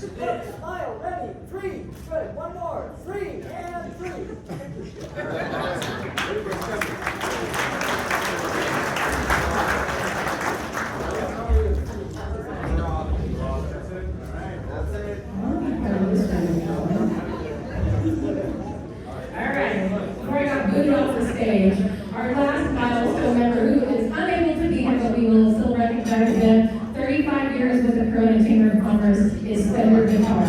Smile, ready, 3, good, one more, 3, and 3. All right, before I got booted off the stage, our last milestone member who is unable to be here, but we will still recognize them. 35 years with the Corona Chamber of Commerce is Fender Guitar. All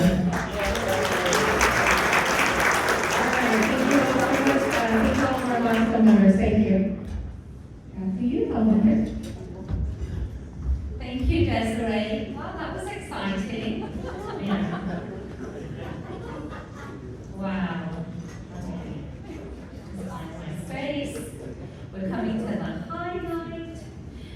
right, thank you all very much. Thank you all for our milestone members. Thank you. After you, I'll Thank you, Desiree. Wow, that was exciting. Yeah. Wow. Okay. Just find my space. We're coming to the highlight.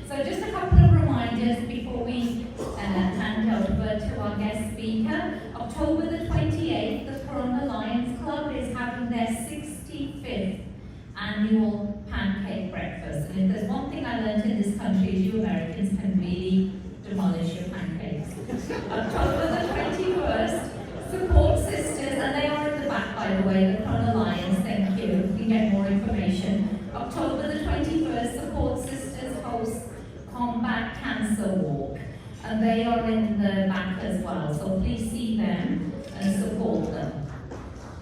So just a couple of reminders before we hand over to our guest speaker. October the 28th, the Corona Lions Club is having their 65th annual pancake breakfast. And if there's one thing I learned in this country is you Americans can really demolish your pancakes. October the 21st, support sisters, and they are at the back by the way, the Corona Lions, thank you. You can get more information. October the 21st, support sisters host Combat Cancer Walk. And they are in the back as well, so please see them and support them.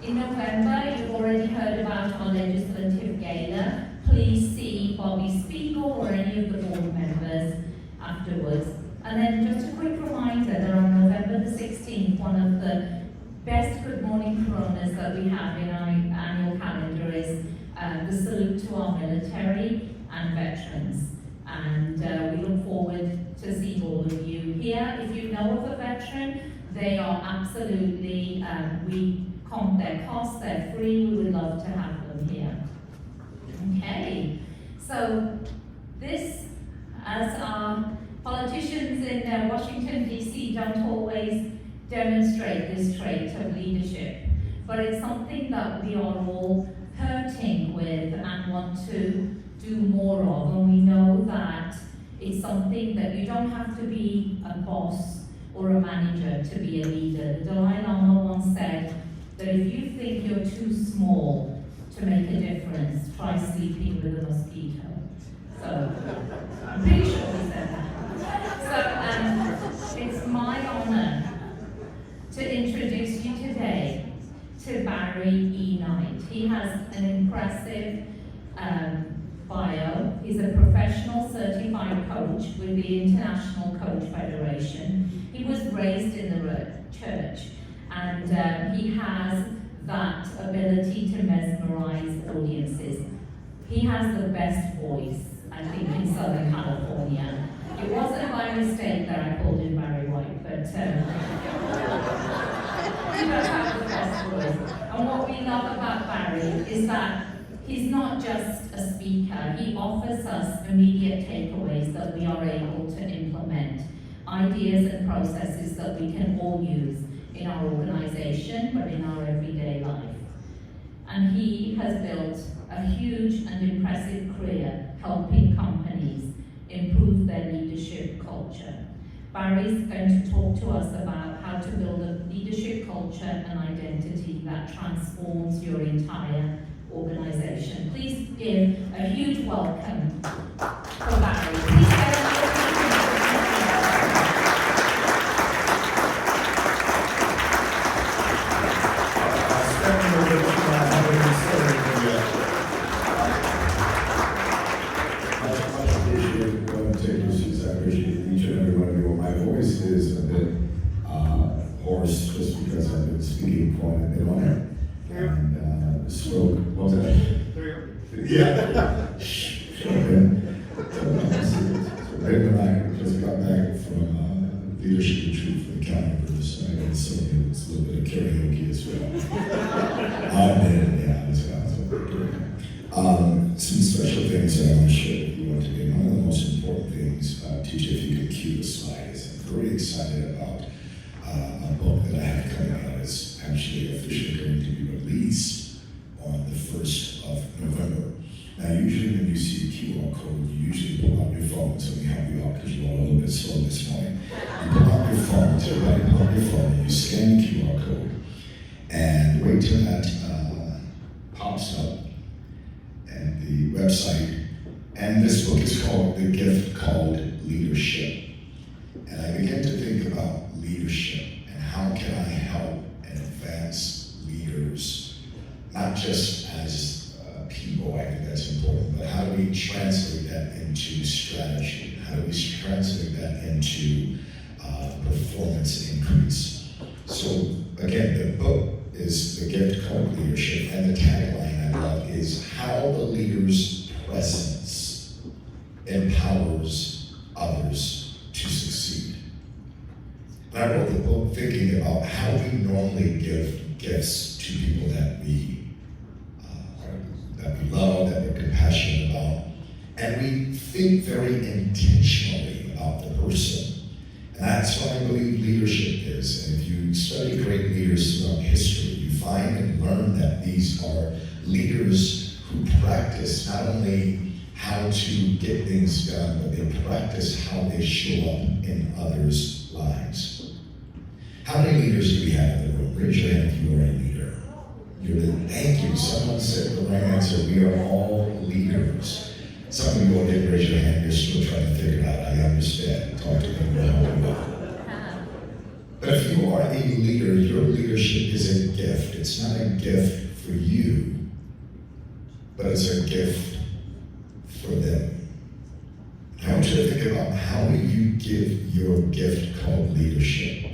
In November, you've already heard about our legislative gala. Please see Bobby Spiegel or any of the board members afterwards. And then just a quick reminder that on November the 16th, one of the best Good Morning Coronas that we have in our annual calendar is the salute to our military and veterans. And we look forward to see all of you here. If you know of a veteran, they are absolutely, we comp their costs, they're free, we would love to have them here. Okay, so this, as our politicians in Washington, D.C. don't always demonstrate this trait of leadership. but it's something that we are all hurting with and want to do more of, and we know that it's something that you don't have to be a boss or a manager to be a leader. The Dalai Lama once said that if you think you're too small to make a difference, try sleeping with a mosquito. So, I'm pretty sure he said that. So, it's my honor to introduce you today to Barry E. Knight. He has an impressive bio. He's a professional certified coach with the International Coach Federation. He was raised in the church, and he has that ability to mesmerize audiences. He has the best voice, I think, in Southern California. It wasn't by mistake that I called him Barry White, but he does have the best voice. And what we love about Barry is that he's not just a speaker, he offers us immediate takeaways that we are able to implement, ideas and processes that we can all use in our organization, but in our everyday life. And he has built a huge and impressive career helping companies improve their leadership culture. Barry's going to talk to us about how to build a leadership culture and identity that transforms your entire organization. Please give a huge welcome for Barry. Please get each and every one of you. My voice is a bit hoarse just because I've been speaking quite a bit on it. And spoke, what was that? Yeah. Okay. So Ray and I just got back from leadership retreat for the Calibers. I got so it was a little bit of karaoke as well. I admit, yeah, it was great. Some special things that I want to share with you today. One of the most important things, teacher, if you could cue the slides. I'm very excited about a book that I have coming out. It's actually officially going to be released on the 1st of November. Now, usually when you see a QR code, you usually pull out your phone. So we help you out because you're all a little bit slow this morning. You pull out your phone, so right, pull out your phone, and you scan the QR code, and wait till that pops up. And the website, and this book is called The Gift Called Leadership. And I began to think about leadership and how can I help and advance leaders, not just as people, I think that's important, but how do we translate that into strategy? How do we translate that into performance increase? So again, the book is The Gift Called Leadership, and the tagline I love is how the leader's presence empowers others to succeed. And I wrote the book thinking about how we normally give gifts to people that we love, that we're compassionate about, and we think very intentionally about the person. And that's what I believe leadership is. And if you study great leaders throughout history, you find and learn that these are leaders who practice not only how to get things done, but they practice how they show up in others' lives. How many leaders do we have in the room? Raise your hand if you are a leader. Thank you. Someone said the right answer. We are all leaders. Some of you all didn't raise your hand. You're still trying to figure it out. I understand. Talk to them about how you are. But if you are a leader, your leadership is a gift. It's not a gift for you, but it's a gift for them. I want you to think about how do you give your gift called leadership.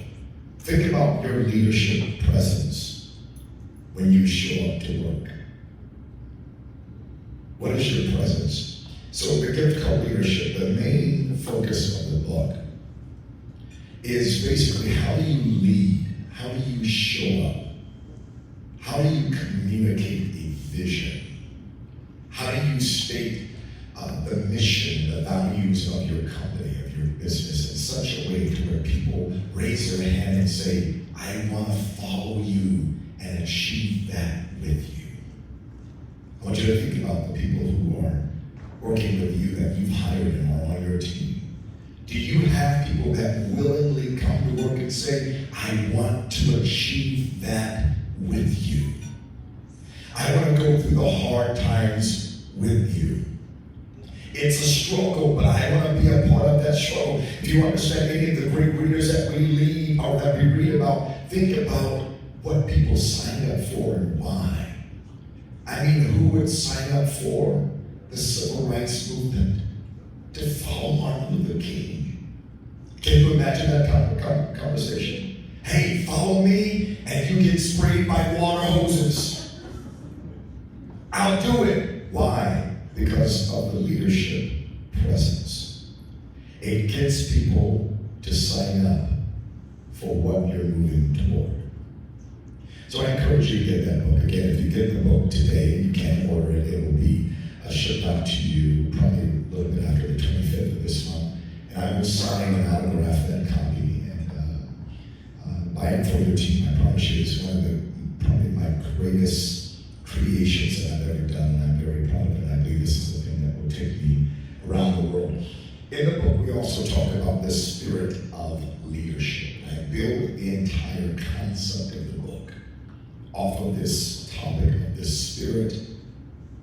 Think about your leadership presence when you show up to work. What is your presence? So the gift called leadership, the main focus of the book is basically how do you lead? How do you show up? How do you communicate a vision? How do you state the mission, the values of your company, of your business in such a way to where people raise their hand and say, I want to follow you and achieve that with you. I want you to think about the people who are working with you that you've hired and are on your team. Do you have people that willingly come to work and say, I want to achieve that with you? I want to go through the hard times with you. It's a struggle, but I want to be a part of that struggle. If you understand any of the great readers that we lead or that we read about, think about what people signed up for and why. I mean, who would sign up for the civil rights movement to follow Martin Luther King? Can you imagine that conversation? Hey, follow me, and you get sprayed by water hoses. I'll do it. Why? Because of the leadership presence. It gets people to sign up for what you're moving toward. So I encourage you to get that book. Again, if you get the book today, you can order it. It will be shipped out to you probably a little bit after the 25th of this month. And I will sign and autograph that copy and buy it for your team. I promise you, it's one of probably my greatest creations that I've ever done, and I'm very proud of it. I believe this is the thing that will take me around the world. In the book, we also talk about the spirit of leadership. I build the entire concept of the book off of this topic of the spirit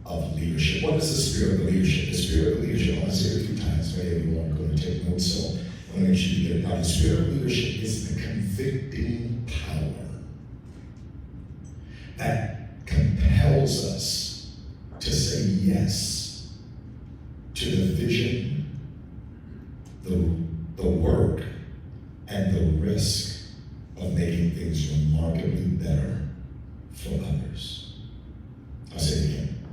of leadership. What is the spirit of leadership? The spirit of leadership, I want to say it a few times, many of you are going to take notes, so I want to make sure you get it. Now, the spirit of leadership is the convicting power that compels us to say yes to the vision, the work, and the risk of making things remarkably better for others. I'll say it again.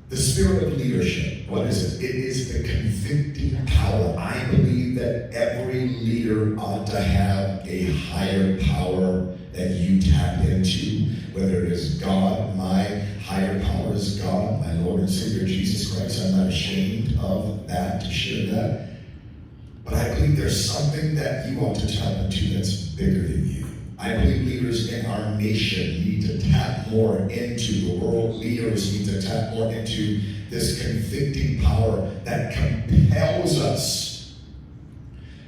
The spirit of leadership, what is it? It is the convicting power. I believe that every leader ought to have a higher power that you tap into, whether it is God. My higher power is God, my Lord and Savior Jesus Christ. I'm not ashamed of that, to share that. But I believe there's something that you ought to tap into that's bigger than you. I believe leaders in our nation need to tap more into, the world leaders need to tap more into this convicting power that compels us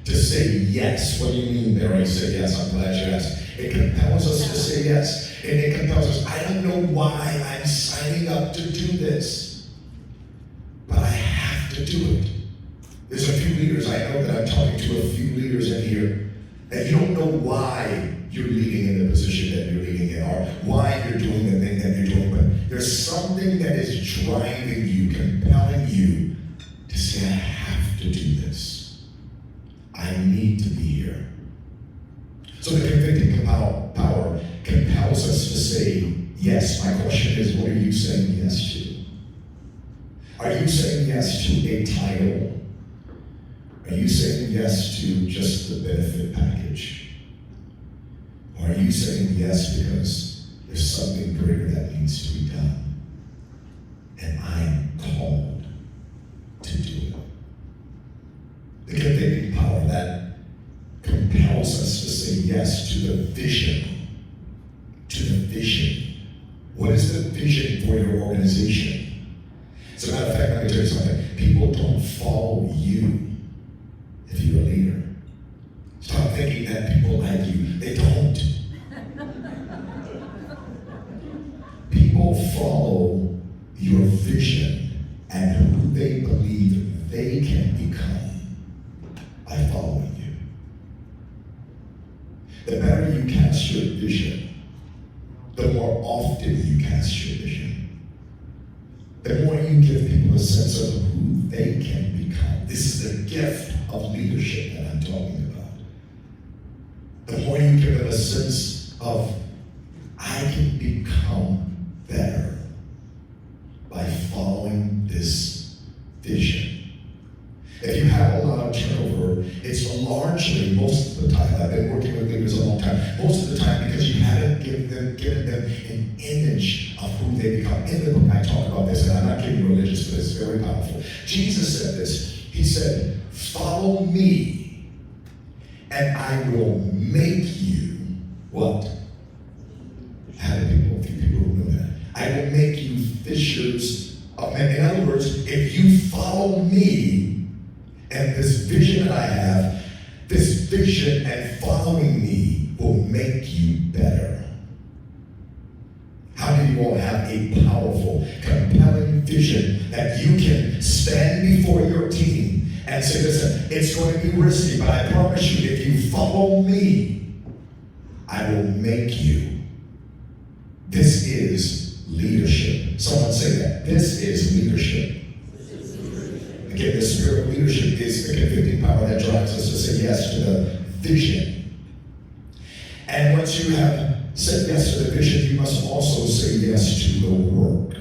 to say yes. What do you mean, Barry? Say yes. I'm glad you asked. It compels us to say yes. And it compels us. I don't know why I'm signing up to do this, but I have to do it. There's a few leaders, I know that I'm talking to a few leaders in here, that you don't know why you're leading in the position that you're leading in, or why you're doing the thing that you're doing, but there's something that is driving you, compelling you to say, I have to do this. I need to be here. So the convicting power compels us to say yes. My question is, what are you saying yes to? Are you saying yes to a title? Are you saying yes to just the benefit package? Or are you saying yes because there's something greater that needs to be done, and I am called to do it? The convicting power that compels us to say yes to the vision. To the vision. What is the vision for your organization? As a matter of fact, let me tell you something. People don't follow you if you're a leader. Stop thinking that people like you. They don't. People follow your vision and who they believe they can become by following you. The better you cast your vision, the more often you cast your vision, the more you give people a sense of who they can become. This is the gift of leadership that I'm talking about. The more you give them a sense of, I can become better by following this vision. If you have a lot of turnover, it's largely, most of the time, I've been working with leaders a long time, most of the time because you haven't given them an image of who they become. In the book I talk about this, and I'm not getting religious, but it's very powerful. Jesus said this. He said, follow me, and I will make you what? words, if you follow me and this vision that I have, this vision and following me will make you better. How many of you all have a powerful, compelling vision that you can stand before your team and say, listen, it's going to be risky, but I promise you, if you follow me, I will make you. This is leadership. Someone say that. This is leadership. Again, the spirit of leadership is the convicting power that drives us to say yes to the vision. And once you have said yes to the vision, you must also say yes to the work.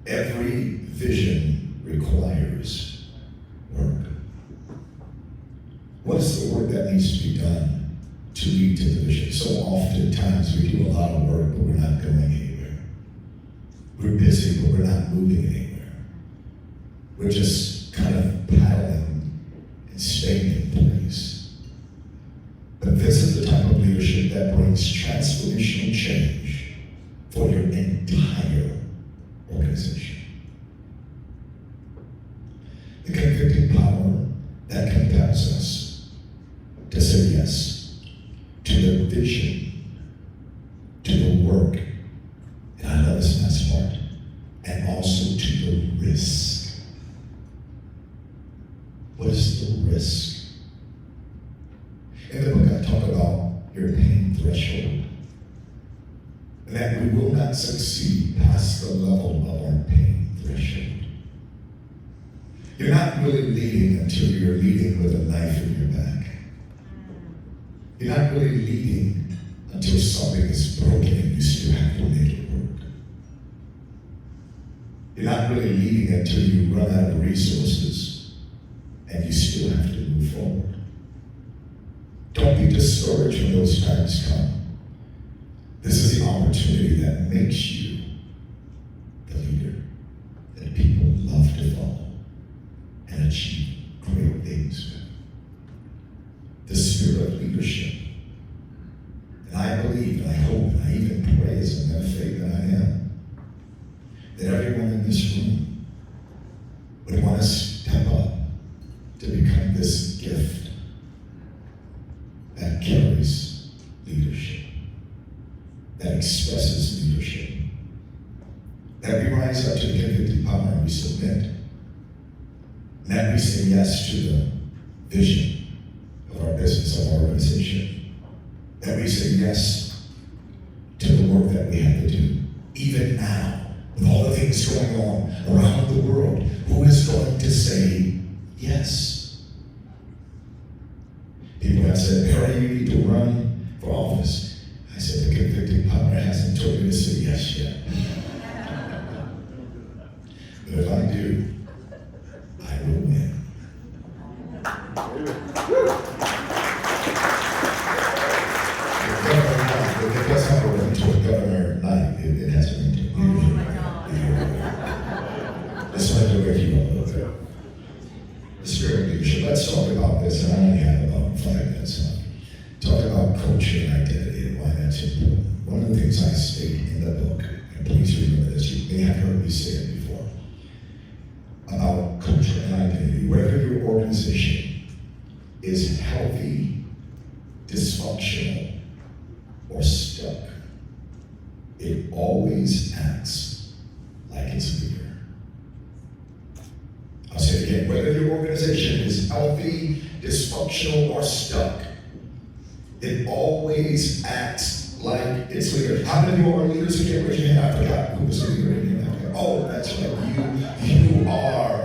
Every vision requires work. What is the work that needs to be done to lead to the vision? So oftentimes we do a lot of work, but we're not going anywhere. We're busy, but we're not moving anywhere. We're just kind of paddling and staying in place. But this is the type of leadership that brings transformational change for your entire organization. The convicting power that compels us to say yes to the vision, to the work, and I love this last part, and also to the risk. What is the risk? In the book, I talk about your pain threshold, and that we will not succeed past the level of our pain threshold. You're not really leading until you're leading with a knife in your back. You're not really leading until something is broken and you still have to make it work. You're not really leading until you run out of resources and you still have to move forward. Don't be discouraged when those times come. This is the opportunity that makes you the leader that people love to follow and achieve great things with. The spirit of leadership. And I believe, and I hope, and I even pray as a man of faith that I am, that everyone in this room would want to step up to become this gift that carries leadership, that expresses leadership, that we rise up to the convicting power and we submit, and that we say yes to the vision of our business, of our organization, that we say yes to the work that we have to do, even now, with all the things going on around the world. Who is going to say yes? People have said, Perry, you need to run for office. I said, the convicting power hasn't told me to say yes yet. But if I do, I will win. It doesn't have to run to a governor night. It has to run to a leadership night. Let's not do it here a little bit. The spirit of leadership. Let's talk about this, and I only have about 5 minutes left. Talk about culture and identity and why that's important. One of the things I state in the book, and please remember this, you may have heard me say it before, about culture and identity. Whether your organization is healthy, dysfunctional, or stuck, it always acts like its leader. I'll say it again. Whether your organization is healthy, dysfunctional, or stuck, it always acts like its leader. How many of you are leaders who can't raise your hand? I forgot who was the leader in here. Oh, that's right. You are.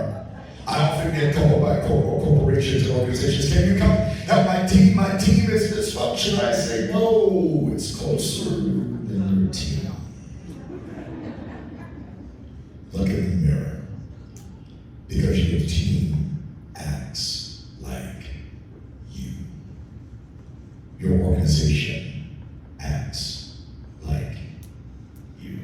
I often get called by corporations and organizations. Can you come help my team? My team is dysfunctional. I say, no, it's closer than your team. Look in the mirror. Because your team acts like you. Your organization acts like you.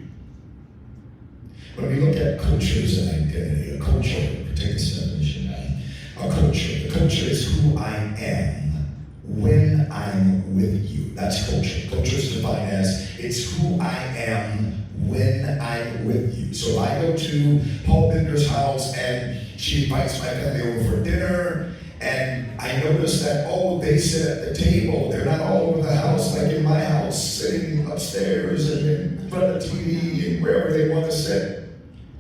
When we look at cultures and identity, a culture, take this definition now. A culture. The culture is who I am when I'm with you. That's culture. Culture is defined as it's who I am when I'm with you. So I go to Paul Bender's house and she invites my family over for dinner, and I notice that, oh, they sit at the table. They're not all over the house like in my house, sitting upstairs and in front of the TV and wherever they want to sit.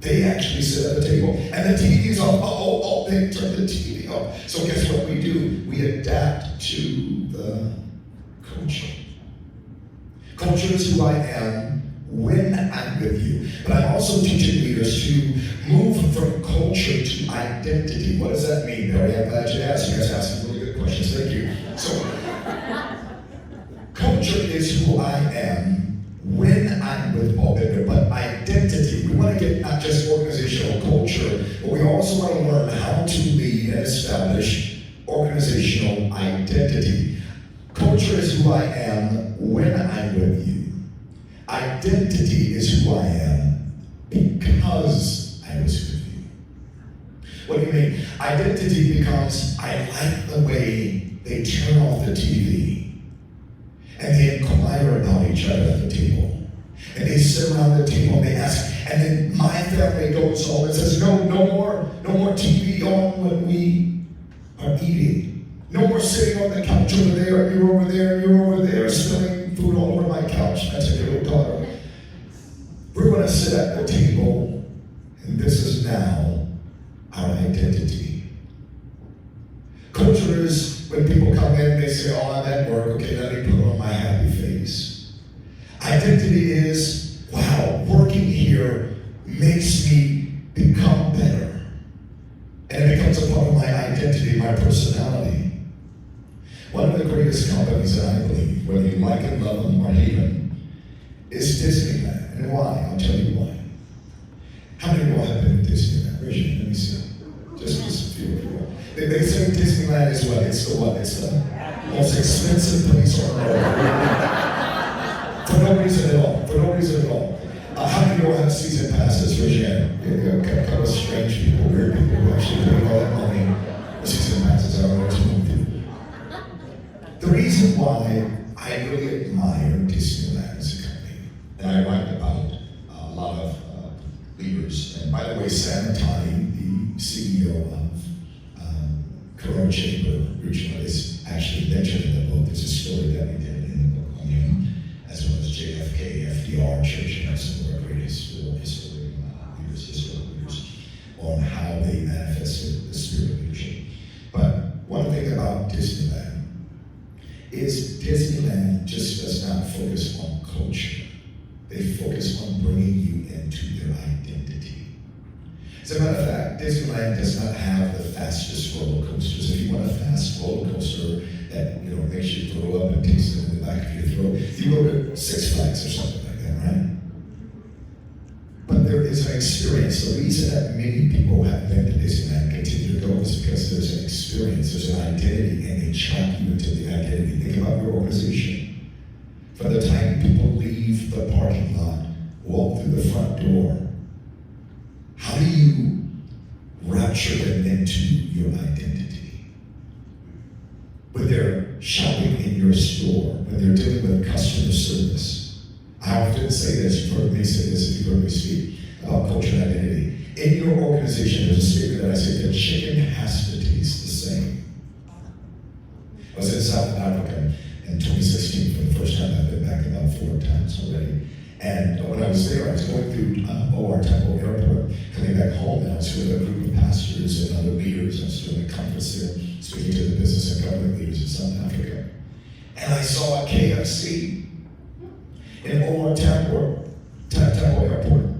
They actually sit at the table. And the TV's on, they turn the TV off. So guess what we do? We adapt to the culture. Culture is who I am when I'm with you. But I'm also teaching leaders to move from culture to identity. What does that mean, Barry? I'm glad you asked. You guys asked some really good questions. Thank you. So, culture is who I am when I'm with Paul Bender, but identity. We want to get not just organizational culture, but we also want to learn how to lead and establish organizational identity. Culture is who I am when I'm with you. Identity is who I am because I was with you. What do you mean? Identity becomes, I like the way they turn off the TV and they inquire about each other at the table. And they sit around the table and they ask, and then my family goes home and says, no more TV on when we are eating. No more sitting on the couch over there, and you're over there, and you're over there, spilling food all over my couch. That's a little daughter. We're going to sit at the table, and this is now our identity. Culture is when people come in, they say, oh, I'm at work, okay, let me put on my happy face. Identity is, wow, working here makes me become better. And it becomes a part of my identity, my personality. One of the greatest companies that I believe, whether you like it, love them, or hate them, is Disneyland. And why? I'll tell you why. How many of you have been to Disneyland? Raise your hand, let me see. Just a few of you. They say Disneyland is what? It's the what? It's the most expensive place on earth. For no reason at all. For no reason at all. How many of you have season passes? Raise your hand. A couple of strange people, weird people who actually pay all that money for season passes. I don't know what's wrong with you. The reason why I really admire Disneyland as a company, and I write about a lot of leaders, and by the way, Sam Tani, the CEO of Corona Chamber Regional, is actually mentioned in the book. There's a story that we did in the book on him, as well as JFK, FDR, Church, and some of our great historical leaders, on how they manifested the spirit of leadership. But one thing about Disneyland is Disneyland just does not focus on culture. They focus on bringing you into their identity. As a matter of fact, Disneyland does not have the fastest roller coasters. If you want a fast roller coaster that makes you throw up and takes it in the back of your throat, you go to Six Flags or something like that, right? But there is an experience. The reason that many people have been to Disneyland and continue to go is because there's an experience, there's an identity, and they track you into the identity. Think about your organization. From the time people leave the parking lot, walk through the front door, how do you rapture them into your identity? When they're shopping in your store, when they're dealing with customer service. I often say this, you've heard me say this if you've heard me speak about culture and identity. In your organization, there's a statement that I say, the chicken has to taste the same. I was in South Africa in 2016 for the first time. I've been back about 4 times already. And when I was there, I was going through OR Tambo Airport, coming back home, and I was with a group of pastors and other leaders. I was doing a conference there, speaking to the business and government leaders in South Africa. And I saw a KFC in OR Tambo Airport.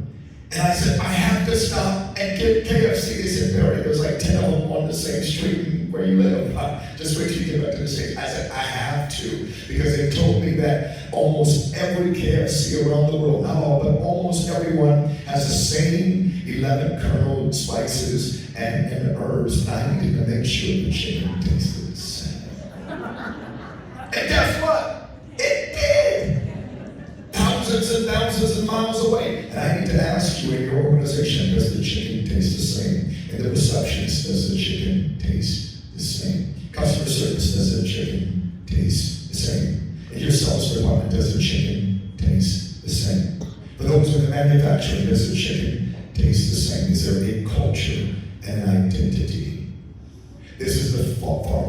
And I said, I have to stop and get KFC. They said, Barry, there's like 10 of them on the same street where you live. Just wait till you get back to the States. I said, I have to, because they told me that almost every KFC around the world, not all, but almost everyone has the same 11 kernel spices and herbs. And I needed to make sure the chicken tasted the same. And guess what? It did. Thousands and thousands of miles away. And I need to ask you, in your organization, does the chicken taste the same? In the receptionist, does the chicken taste the same? Customer service, does the chicken taste the same? In your sales department, does the chicken taste the same? For those in the manufacturing, does the chicken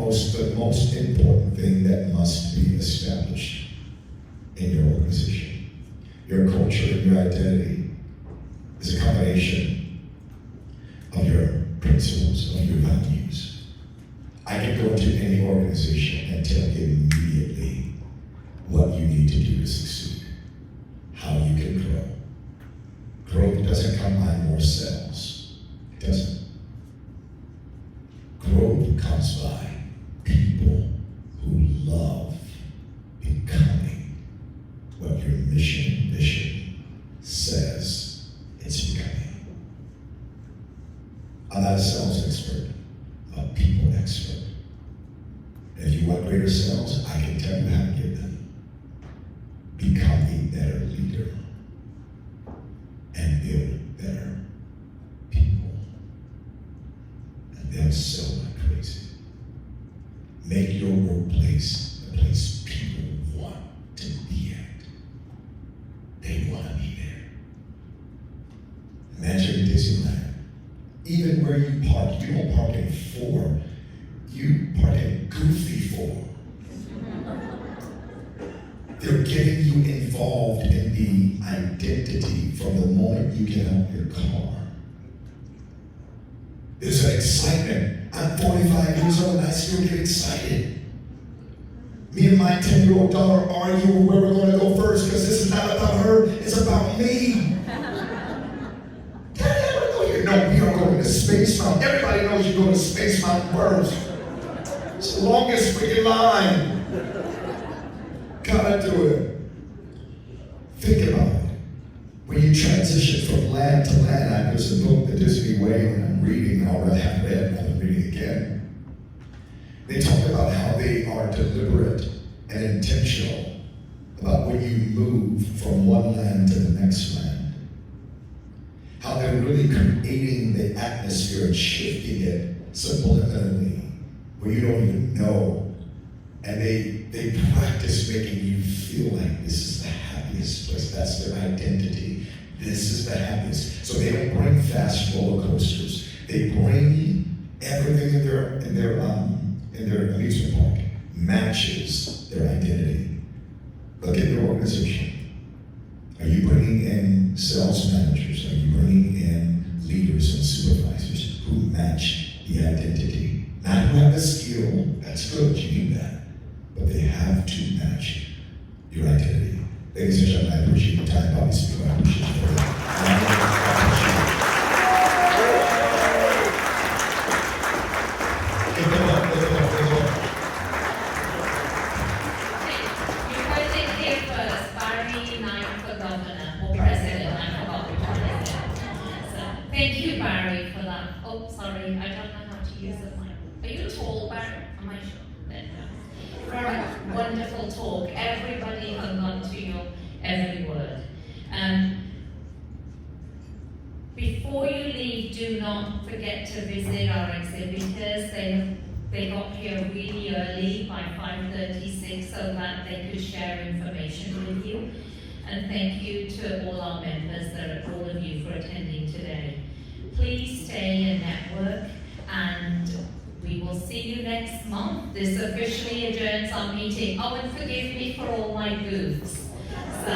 foremost, the most important thing that must be established in your organization. Your culture and your identity is a combination of your principles, of your values. I can go into any organization and tell you immediately what you need to do to succeed, how you can grow. Growth doesn't come by more cells. It doesn't. Growth comes by people who love becoming what your mission, vision says it's becoming. I'm not a sales expert, I'm a people expert. And if you want greater sales, I can tell you how to get them. Become a better leader and build better people. And they'll sell like crazy. Make your workplace a place people want to be at. They want to be there. Imagine Disneyland. Even where you park, you don't park in 4, you park in goofy 4. They're getting you involved in the identity from the moment you get out your car. There's an excitement. I'm 45 years old and I still get excited. Me and my 10-year-old daughter argue where we're going to go first because this is not about her, it's about me. Daddy, I want to go here. No, we are going to Space Mountain. Everybody knows you go to Space Mountain first. It's the longest freaking line. Gotta do it. Think about it. When you transition from land to land, there's a book, The Disney Way, and I'm reading, or I have read, and I'm reading again. They talk about how they are deliberate and intentional about when you move from one land to the next land. How they're really creating the atmosphere and shifting it subliminally, where you don't even know. And they practice making you feel like this is the happiest place. That's their identity. This is the happiest. So they don't bring fast roller coasters. They bring everything in their amusement park matches their identity. Look at your organization. Are you bringing in sales managers? Are you bringing in leaders and supervisors who match the identity? Not who have the skill. That's good. You need that. But they have to match your identity. Ladies and gentlemen, I appreciate your time. Bobby Speaker, I appreciate it. You heard it here first, Barry Knight for governor, or president, I forgot which one is it. So, thank you, Barry, for that. Oh, sorry, I don't know how to use the mic. Are you tall, Barry? Am I sure? Very wonderful talk. Everybody hung on to your every word. Before you leave, do not forget to visit our exhibitors. They got here really early by 5:36 so that they could share information with you. And thank you to all our members, all of you, for attending today. Please stay and network, and we will see you next month. This officially adjourns our meeting. Oh, and forgive me for all my goofs. So,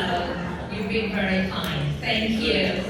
you've been very kind. Thank you.